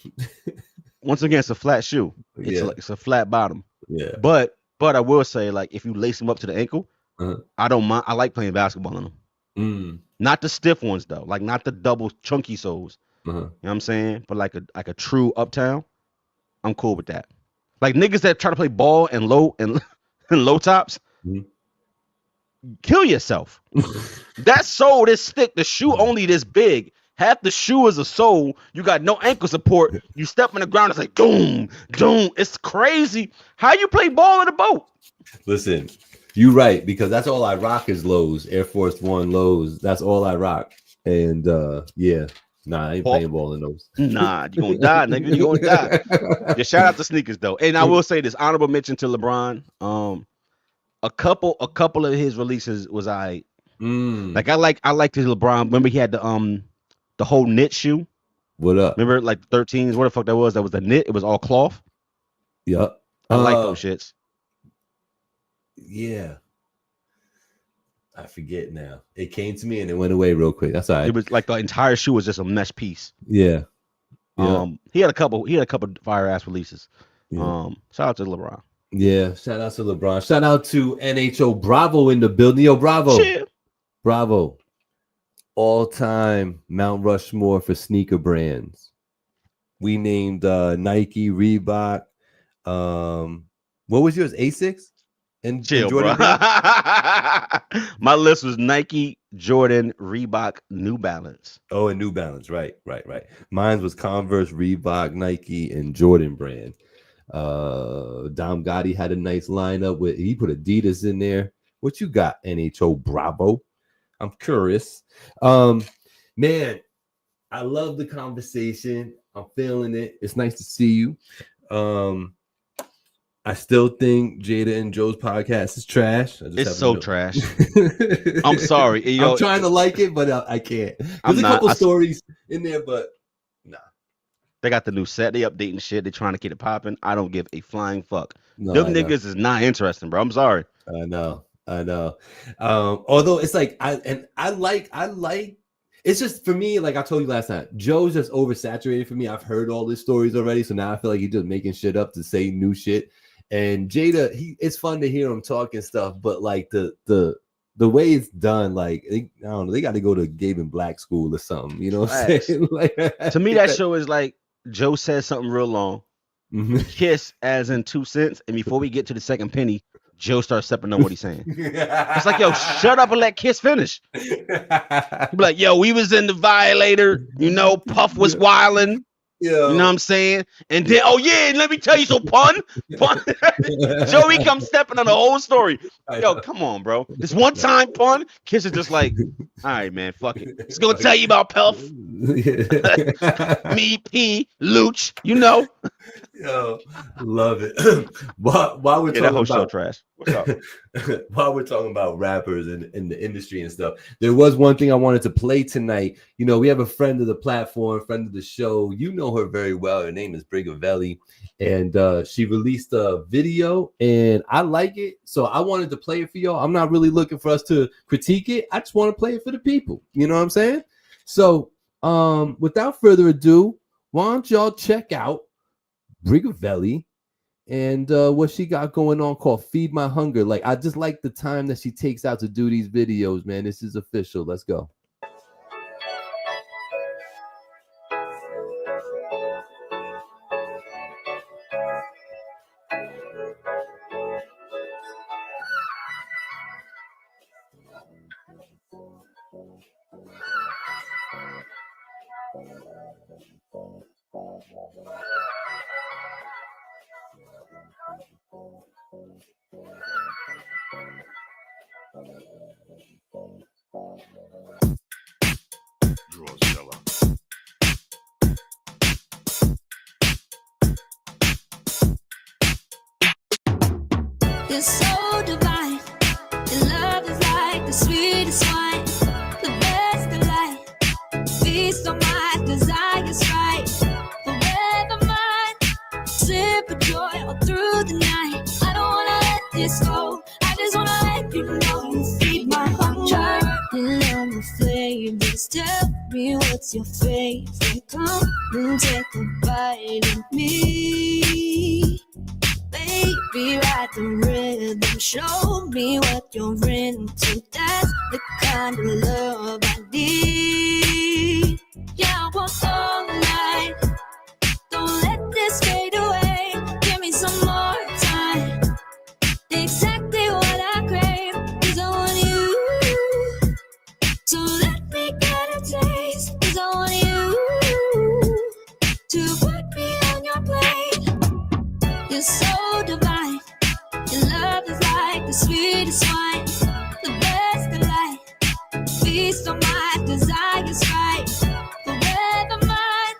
Once again, it's a flat shoe. It's a flat bottom. Yeah. But I will say, like, if you lace them up to the ankle, I don't mind. I like playing basketball in them. Not the stiff ones though, like not the double chunky soles. You know what I'm saying? But like a true uptown, I'm cool with that. Like niggas that try to play ball and low and low tops, kill yourself. That sole this thick, the shoe only this big. Half the shoe is a sole. You got no ankle support. You step on the ground, it's like doom, doom. It's crazy. How you play ball in a boat? Listen, you right, because that's all I rock is lows, Air Force One lows. That's all I rock. And yeah. Nah, I ain't playing ball in those. Nah, you gonna die, nigga. You gonna die. Yeah, shout out to sneakers though. And I will say this, honorable mention to LeBron. A couple of his releases was like I liked his LeBron. Remember he had the whole knit shoe. What up? Remember like 13s? What the fuck that was? That was the knit. It was all cloth. Yep. I like those shits. Yeah. I forget now. It came to me and it went away real quick. That's all right. It was like the entire shoe was just a mesh piece. Yeah. He had a couple fire ass releases. Yeah. Shout out to LeBron. Yeah, shout out to LeBron. Shout out to NHO Bravo in the building. Yo, Bravo. Cheer. Bravo. All-time Mount Rushmore for sneaker brands. We named Nike, Reebok. What was yours? Asics? And Chill, Jordan. bro. My list was Nike, Jordan, Reebok, New Balance. Oh, and New Balance. Right. Mine was Converse, Reebok, Nike, and Jordan brand. Dom Gotti had a nice lineup with, he put Adidas in there. What you got, NHO Bravo? I'm curious. Man, I love the conversation. I'm feeling it. It's nice to see you. I still think Jada and Joe's podcast is trash. It's so trash. I'm sorry. Yo, I'm trying to like it, but I can't. There's a couple stories in there, but nah. They got the new set. They updating shit. They trying to get it popping. I don't give a flying fuck. Them niggas is not interesting, bro. I'm sorry. I know. Although it's like I like it's just for me, like I told you last time, Joe's just oversaturated for me. I've heard all his stories already, so now I feel like he's just making shit up to say new shit. And Jada, it's fun to hear him talking stuff, but like the way it's done, like I don't know, they got to go to Gabe and Black school or something. You know what I'm saying? Like, to me, that show is like Joe says something real long, kiss as in 2 cents, and before we get to the second penny, Joe starts stepping on what he's saying. It's like, yo, shut up and let Kiss finish. He'd be like, yo, we was in the Violator, Puff was wilding. You know what I'm saying? And then, oh yeah, let me tell you, so pun. Joey comes stepping on the whole story. Yo, come on, bro. This one time pun, Kiss is just like, all right, man, fuck it. Just gonna tell you about Puff. Me, P, Luch, Yo, love it. While we're talking that whole about show trash. What's up? While we're talking about rappers and in the industry and stuff, there was one thing I wanted to play tonight. We have a friend of the platform, friend of the show. You know her very well. Her name is Brigavelli, and she released a video, and I like it, so I wanted to play it for y'all. I'm not really looking for us to critique it. I just want to play it for the people. You know what I'm saying? So, without further ado, why don't y'all check out Brigavelli and what she got going on called Feed My Hunger. Like, I just like the time that she takes out to do these videos, man. This is official. Let's go. You're so divine. Your love is like the sweetest wine, the best of life. Feast on my desires, right? Forever mine. Sip of joy all through the night. I don't wanna let this go. I just wanna let you know you feed my hunger. the flavors. Tell me what's your favorite. Come and take a bite of me. Baby, ride the rhythm. Show me what you're into. That's the kind of love I need. Yeah, I want all night. Don't let this fade away. Give me some more time. Exactly what I crave is I want you. So let me get a taste. Is I want you to put me on your plate. You're so divine. Your love is like the sweetest wine, the best of life. Feast on my desires, right? Forever mine.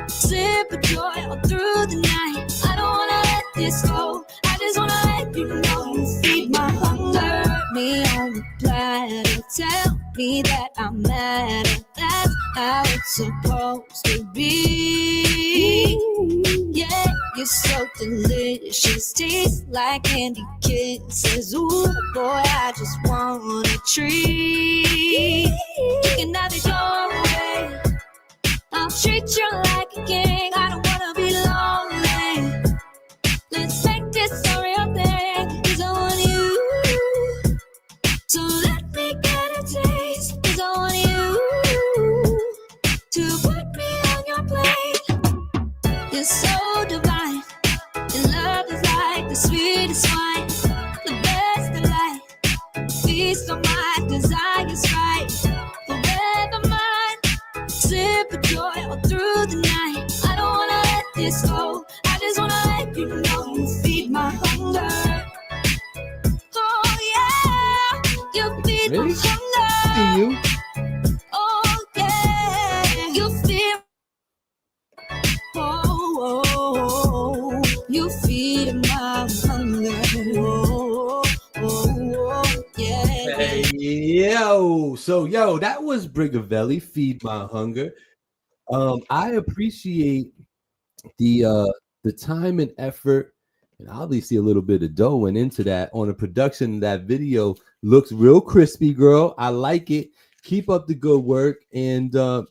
Sip of joy all through the night. I don't wanna let this go. I just wanna let you know you feed my hunger. Me on the platter. Tell me that I'm matter. That's how it's supposed to be. Yeah, you're so delicious. Taste like candy kisses. Ooh, boy, I just want a treat. You can have it your way. I'll treat you like a king. I don't wanna be lonely. Let's make this a real thing. 'Cause I want you. So let me get a taste. 'Cause I want you to put me on your plate. You're so divine. Your love is like the sweetest wine, the best of life. Feast on my desires, right? Forever mine. Sip of joy all through the night. I don't wanna let this go. I just wanna let you know you feed my hunger. Oh yeah, you feed Really? my hunger. See you. Oh yeah, you feed. Oh, you feed my hunger. Oh, yeah. Hey, yo. So, yo, that was Brigavelli, Feed My Hunger. I appreciate the time and effort, and obviously a little bit of dough went into that on the production. That video looks real crispy, girl. I like it. Keep up the good work, and all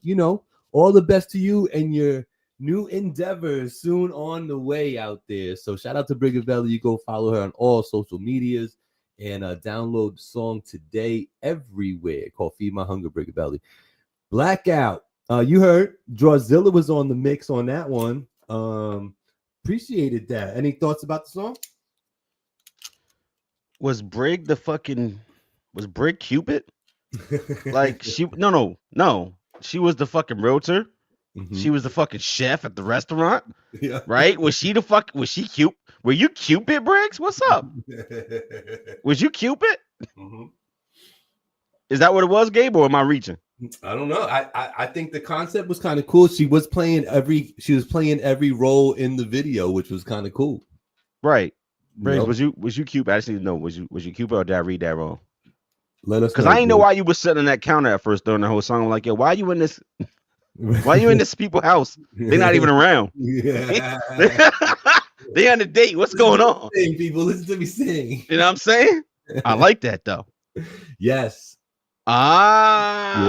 the best to you and your new endeavors soon on the way out there. So shout out to Brigavelli. You go follow her on all social medias and download the song today everywhere called Feed My Hunger, Brigavelli. Blackout. You heard Drawzilla was on the mix on that one. Appreciated that. Any thoughts about the song? Was Brig Cupid? Like no. She was the fucking realtor. Mm-hmm. She was the fucking chef at the restaurant. Yeah. Right? Was she cute? Were you Cupid, Briggs? What's up? Was you Cupid? Mm-hmm. Is that what it was, Gabe, or am I reaching? I don't know. I think the concept was kind of cool. She was playing every role in the video, which was kind of cool. Right. Briggs, Yep. was you Cupid? I just need to know, was you Cupid, or did I read that wrong? Let us know. Because I didn't know why you was sitting on that counter at first during the whole song. I'm like, yo, why are you in this? Why are you in this people's house? They're not even around. Yeah. They on a date. What's going on? Sing, people, listen to me sing. You know what I'm saying? I like that though. Yes. Ah.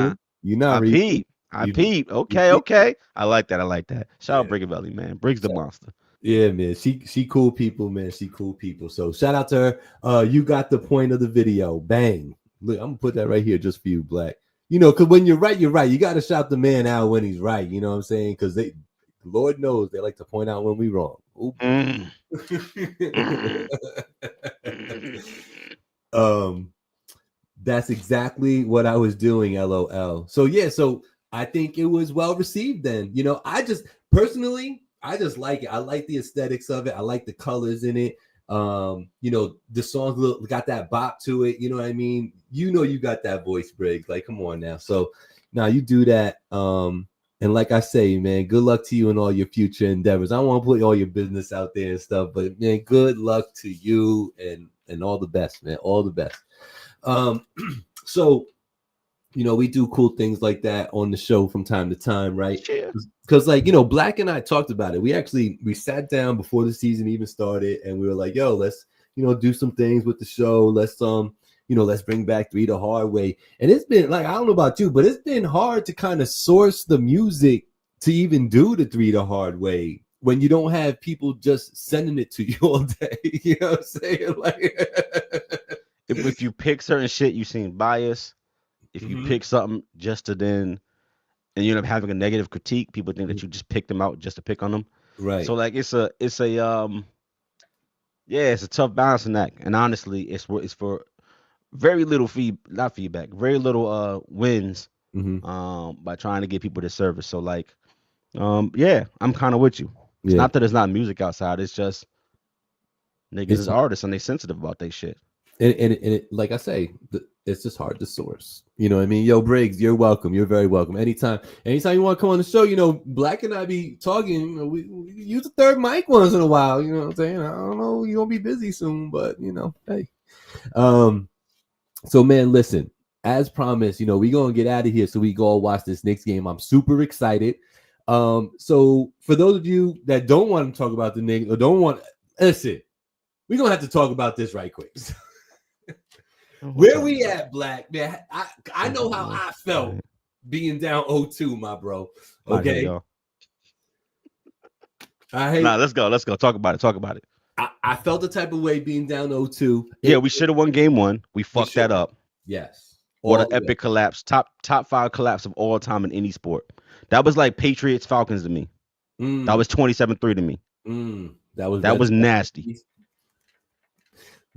Yeah. You're not reaching. I peep. Okay. I like that. Shout out Brigavelli, man. Briggs the monster. Yeah, man. She cool people, man. She cool people. So shout out to her. You got the point of the video. Bang. Look, I'm gonna put that right here just for you, Black. Because when you're right, you're right. You got to shout the man out when he's right. You know what I'm saying? Because Lord knows they like to point out when we wrong. That's exactly what I was doing. LOL. So yeah, so I think it was well received. Then I just personally, I just like it. I like the aesthetics of it. I like the colors in it. The song got that bop to it. You know what I mean? You got that voice, Briggs. Like, come on now. So now you do that. And like I say, man, good luck to you in all your future endeavors. I don't want to put all your business out there and stuff, but man, good luck to you and all the best, man. All the best. So we do cool things like that on the show from time to time, right? Because Black and I talked about it. We sat down before the season even started, and we were like, yo, let's do some things with the show. Let's let's bring back 3 the Hard Way. And it's been like, I don't know about you, but it's been hard to kind of source the music to even do the 3 the Hard Way when you don't have people just sending it to you all day. You know what I'm saying? Like, if you pick certain shit, you seem biased. If you pick something just to then, and you end up having a negative critique, people think that you just picked them out just to pick on them. right. So like it's a tough balancing act. And honestly, it's for very little very little wins by trying to get people this service. So like I'm kind of with you. It's not that there's not music outside, it's just niggas is artists and they sensitive about their shit. And it, like I say, it's just hard to source. You know what I mean? Yo, Briggs, you're welcome. You're very welcome. Anytime you want to come on the show, Black and I be talking. We use a third mic once in a while. You know what I'm saying? I don't know. You're going to be busy soon, but, hey. So, man, listen. As promised, we going to get out of here so we go watch this Knicks game. I'm super excited. So, for those of you that don't want to talk about the Knicks or don't want – listen, we're going to have to talk about this right quick. Where we at, Black? Man, I know how I felt being down 0-2, my bro. Okay. Let's go. Talk about it. I felt the type of way being down 0-2. Yeah, we should have won game 1. We fucked that up. Yes. What an epic collapse. Top 5 collapse of all time in any sport. That was like Patriots Falcons to me. That was 27-3 to me. That was nasty.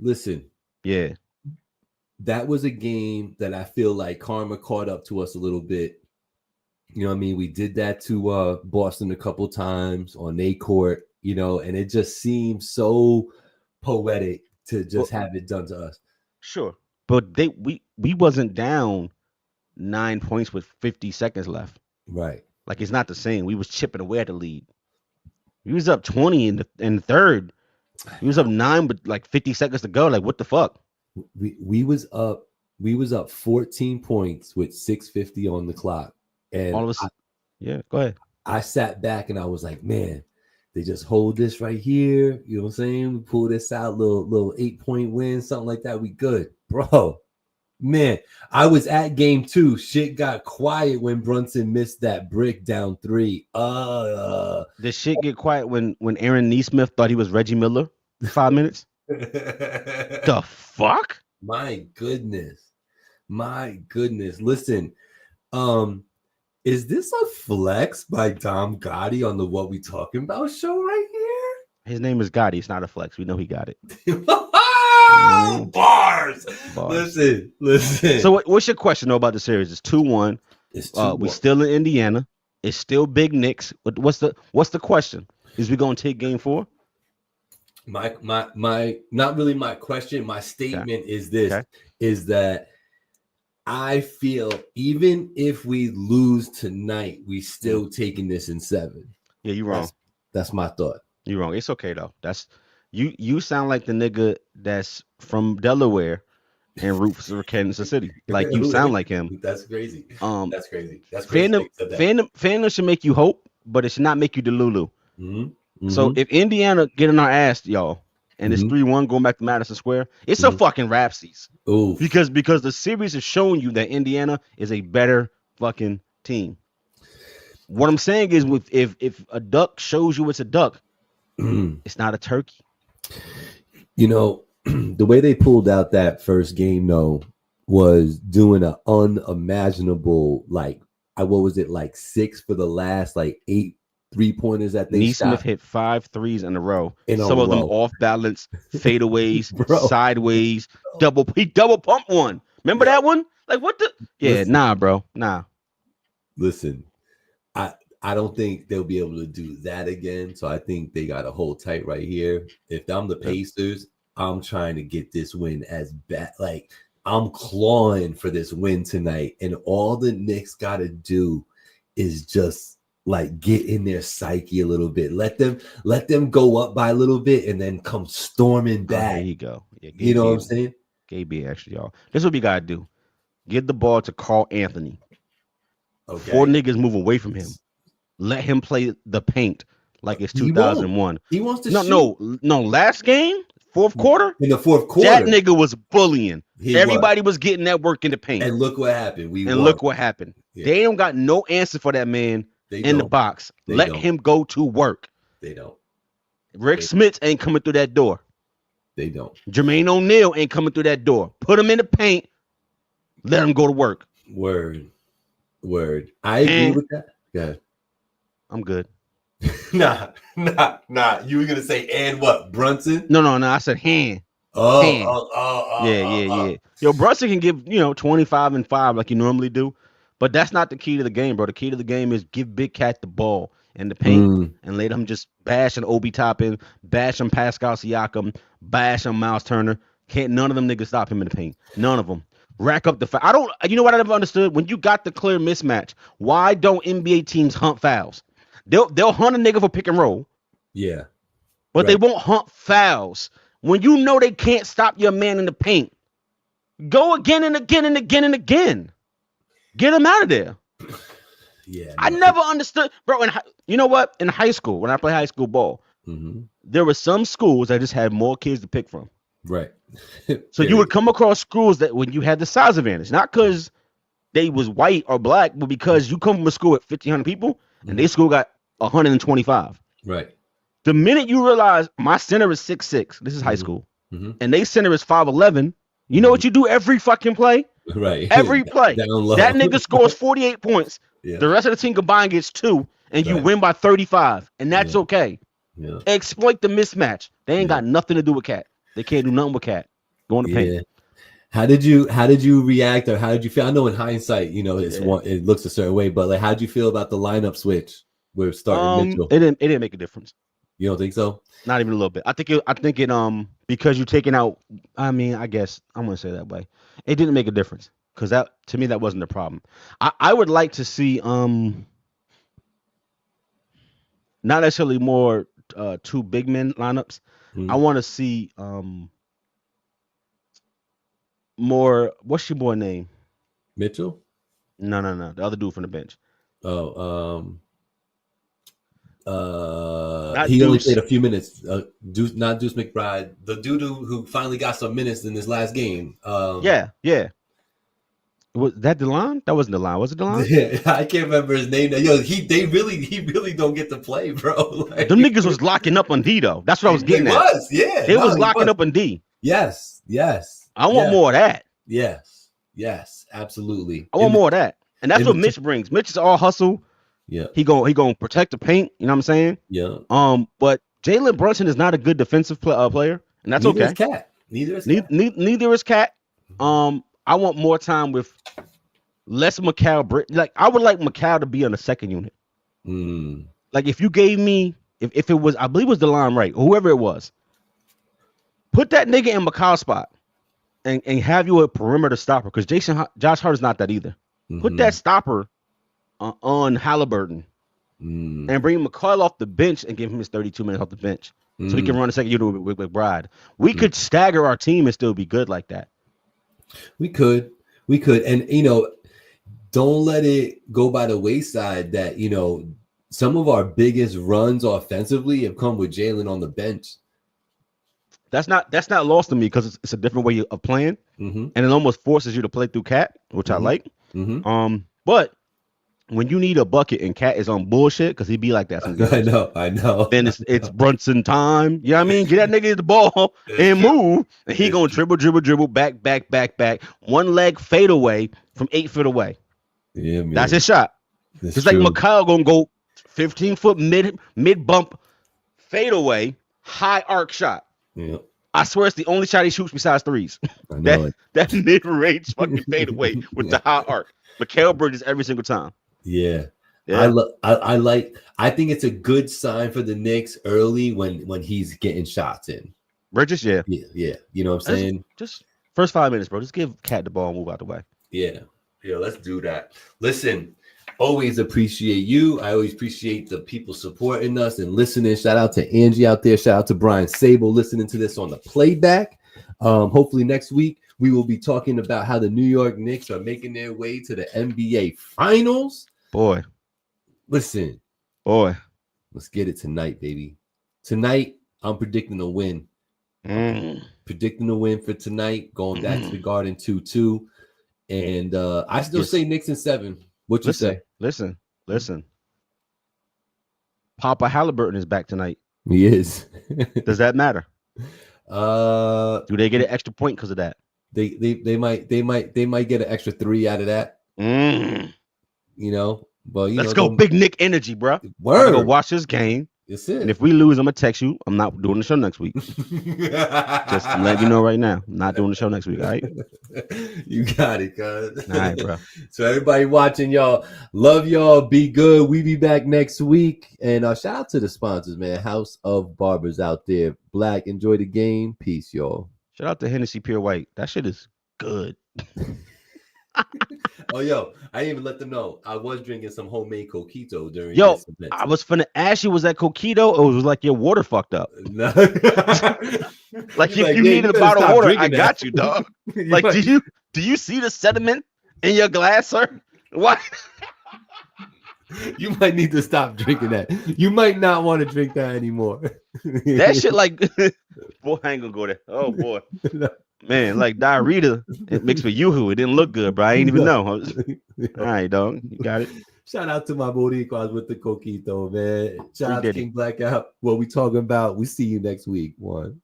Listen. Yeah. That was a game that I feel like karma caught up to us a little bit. You know what I mean? We did that to Boston a couple times on their court, and it just seemed so poetic to just have it done to us. Sure. But we wasn't down 9 points with 50 seconds left. Right. Like it's not the same. We was chipping away at the lead. We was up 20 in the third. We was up 9 with like 50 seconds to go. Like what the fuck? We was up 14 points with 6:50 on the clock. And all of us, go ahead. I sat back and I was like, man, they just hold this right here. You know what I'm saying? We pull this out, little 8-point win, something like that. We good. Bro, man, I was at game 2. Shit got quiet when Brunson missed that brick down 3. Did shit get quiet when Aaron Neesmith thought he was Reggie Miller for 5 minutes? The fuck? My goodness. Listen, is this a flex by Dom Gotti on the What We Talking About show right here? His name is Gotti. It's not a flex. We know he got it. Bars. Listen. So what's your question though about the series? It's 2-1. We still in Indiana. It's still Big Knicks. What's the question? Is we gonna take game 4? My not really my question. My statement is this: is that I feel even if we lose tonight, we still taking this in 7. Yeah, you're wrong. That's my thought. You're wrong. It's okay though. That's you sound like the nigga that's from Delaware and roots for Kansas City. Like you sound like him. That's crazy. That's crazy. Fandom should make you hope, but it should not make you delulu. Mm-hmm. So if Indiana getting our ass, y'all, and it's 3-1 going back to Madison Square, it's a fucking rapsies. Ooh. Because the series has shown you that Indiana is a better fucking team. What I'm saying is, if a duck shows you it's a duck, it's not a turkey. The way they pulled out that first game though was doing an unimaginable like 6 for the last 8 3-pointers that they Neesmith hit 5 threes in a row. Some of them off balance, fadeaways, sideways, he double pumped one. Remember that one? Like what the? Yeah, listen, nah, bro, nah. Listen, I don't think they'll be able to do that again. So I think they got to hold tight right here. If I'm the Pacers, I'm trying to get this win as bad. Like I'm clawing for this win tonight, and all the Knicks got to do is just get in their psyche a little bit. Let them go up by a little bit and then come storming back. There you go. Yeah, you know what I'm saying? KB, actually, y'all. This is what we gotta do. Get the ball to Carl Anthony. Okay. 4 niggas move away from him. Let him play the paint like it's 2001. He wants to No, last game, fourth quarter. In the fourth quarter. That nigga was bullying. Everybody was getting that work in the paint. And look what happened. Look what happened. Yeah. They don't got no answer for that man in the box. Let him go to work. They don't. Rick Smits ain't coming through that door. They don't. Jermaine O'Neal ain't coming through that door. Put him in the paint. Let him go to work. Word. I agree with that. Yeah. I'm good. Nah. You were gonna say and what? Brunson? No. I said hand. Yeah. Yo, Brunson can give 25 and 5 like you normally do, but that's not the key to the game, bro. The key to the game is give Big Cat the ball in the paint and let him just bash an Obi Toppin, bash him Pascal Siakam, bash him Miles Turner. Can't none of them niggas stop him in the paint. None of them. Rack up the foul. You know what I never understood? When you got the clear mismatch, why don't NBA teams hunt fouls? They'll hunt a nigga for pick and roll. Yeah. But they won't hunt fouls. When you know they can't stop your man in the paint, go again and again and again and again. Get him out of there. Yeah. I never understood, bro. And you know what? In high school, when I play high school ball, there were some schools that just had more kids to pick from. Right. So you would come across schools that when you had the size advantage, not because they was white or black, but because you come from a school with 1,500 people and their school got 125. Right. The minute you realize my center is 6'6", this is high school, and they center is 5'11", you know what you do every fucking play? Right. Every play. That nigga scores 48 points. Yeah. The rest of the team combined gets 2, and you win by 35, and that's okay. Yeah. Exploit the mismatch. They ain't got nothing to do with Cat. They can't do nothing with Cat. Go in the paint. How did you react, or how did you feel? I know in hindsight, it looks a certain way, but like, how did you feel about the lineup switch with starting Mitchell? It didn't make a difference. You don't think so? Not even a little bit. I think it because you're taking out. I mean, I guess I'm gonna say that way. It didn't make a difference because that to me that wasn't the problem. I would like to see not necessarily more 2 big men lineups. I want to see more. What's your boy name? Mitchell? No. The other dude from the bench. He only played a few minutes. Not Deuce McBride, the dude who finally got some minutes in this last game. Yeah. Was that DeLon? That wasn't DeLon. Was it DeLon? Yeah, I can't remember his name. Yo, he really don't get to play, bro. Like, them niggas was locking up on D though. That's what I was getting at. They was locking up on D. Yes. I want more of that. Yes, absolutely. I want more of that, and that's what Mitch brings. Mitch is all hustle. Yeah, he gonna protect the paint. You know what I'm saying? Yeah. But Jalen Brunson is not a good defensive player, and that's Neither okay. Neither is Cat. I want more time with less Mikal. Like I would like Mikal to be on the second unit. Like if you gave me, if it was, I believe it was DeLon Wright, or whoever it was, put that nigga in Mikal's spot and have you a perimeter stopper because Josh Hart is not that either. Put that stopper on Halliburton and bring McCall off the bench and give him his 32 minutes off the bench so he can run a second unit with McBride. We could stagger our team and still be good like that. We could, and don't let it go by the wayside that some of our biggest runs offensively have come with Jalen on the bench. That's not lost to me because it's a different way of playing, and it almost forces you to play through Cat, which I like. But when you need a bucket and Cat is on bullshit because he be like that sometimes. I know. Then it's Brunson time. You know what I mean? Get that nigga the ball and move, and he gonna dribble, back, one leg fade away from 8 feet away. Yeah, man. That's his shot. It's like Mikal gonna go 15-foot mid bump fade away, high arc shot. Yeah. I swear it's the only shot he shoots besides threes. That mid range fucking fade away with the high arc. Mikal Bridges every single time. Yeah. I think it's a good sign for the Knicks early when he's getting shots in. Bridges, yeah. You know what I'm saying? Just first 5 minutes, bro. Just give Cat the ball and move out the way. Yeah, let's do that. Listen, always appreciate you. I always appreciate the people supporting us and listening. Shout out to Angie out there. Shout out to Brian Sable listening to this on the playback. Hopefully next week we will be talking about how the New York Knicks are making their way to the NBA Finals. Boy. Listen. Boy. Let's get it tonight, baby. Tonight, I'm predicting a win. predicting the win for tonight, going back to the Garden 2-2. And I still say Knicks in 7. What you say? Listen. Papa Halliburton is back tonight. He is. Does that matter? Do they get an extra point because of that? They might get an extra 3 out of that. You know, but let's go big Nick energy, bro. Word. Go watch this game. That's it. And if we lose, I'm gonna text you. I'm not doing the show next week. Just to let you know right now, I'm not doing the show next week. All right. You got it, cuz. All right, bro. So everybody watching, y'all, love y'all. Be good. We be back next week. And shout out to the sponsors, man. House of Barbers out there. Black, enjoy the game. Peace, y'all. Shout out to Hennessy Pure White. That shit is good. Oh, yo, I didn't even let them know. I was drinking some homemade coquito during this event. I was finna ask you, was that coquito or was like your water fucked up? No. Like if you needed a bottle of water, I got you, dog. Like, do you see the sediment in your glass, sir? What? You might need to stop drinking that. You might not want to drink that anymore. That shit like boy, I ain't gonna go there. Oh boy. Man, like diarrhea, it mixed with yoo-hoo. It didn't look good, bro. I ain't even know. All right, dog. You got it. Shout out to my Boricuas with the coquito, man. Shout out to King Blackout. What we talking about? We see you next week. One.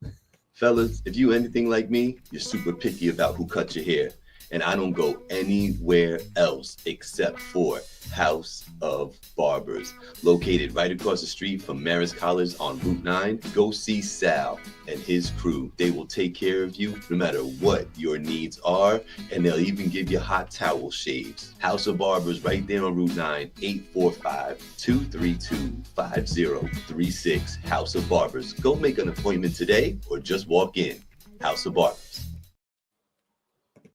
Fellas, if you anything like me, you're super picky about who cuts your hair. And I don't go anywhere else except for House of Barbers. Located right across the street from Marist College on Route 9. Go see Sal and his crew. They will take care of you no matter what your needs are. And they'll even give you hot towel shaves. House of Barbers right there on Route 9, 845-232-5036. House of Barbers. Go make an appointment today or just walk in. House of Barbers.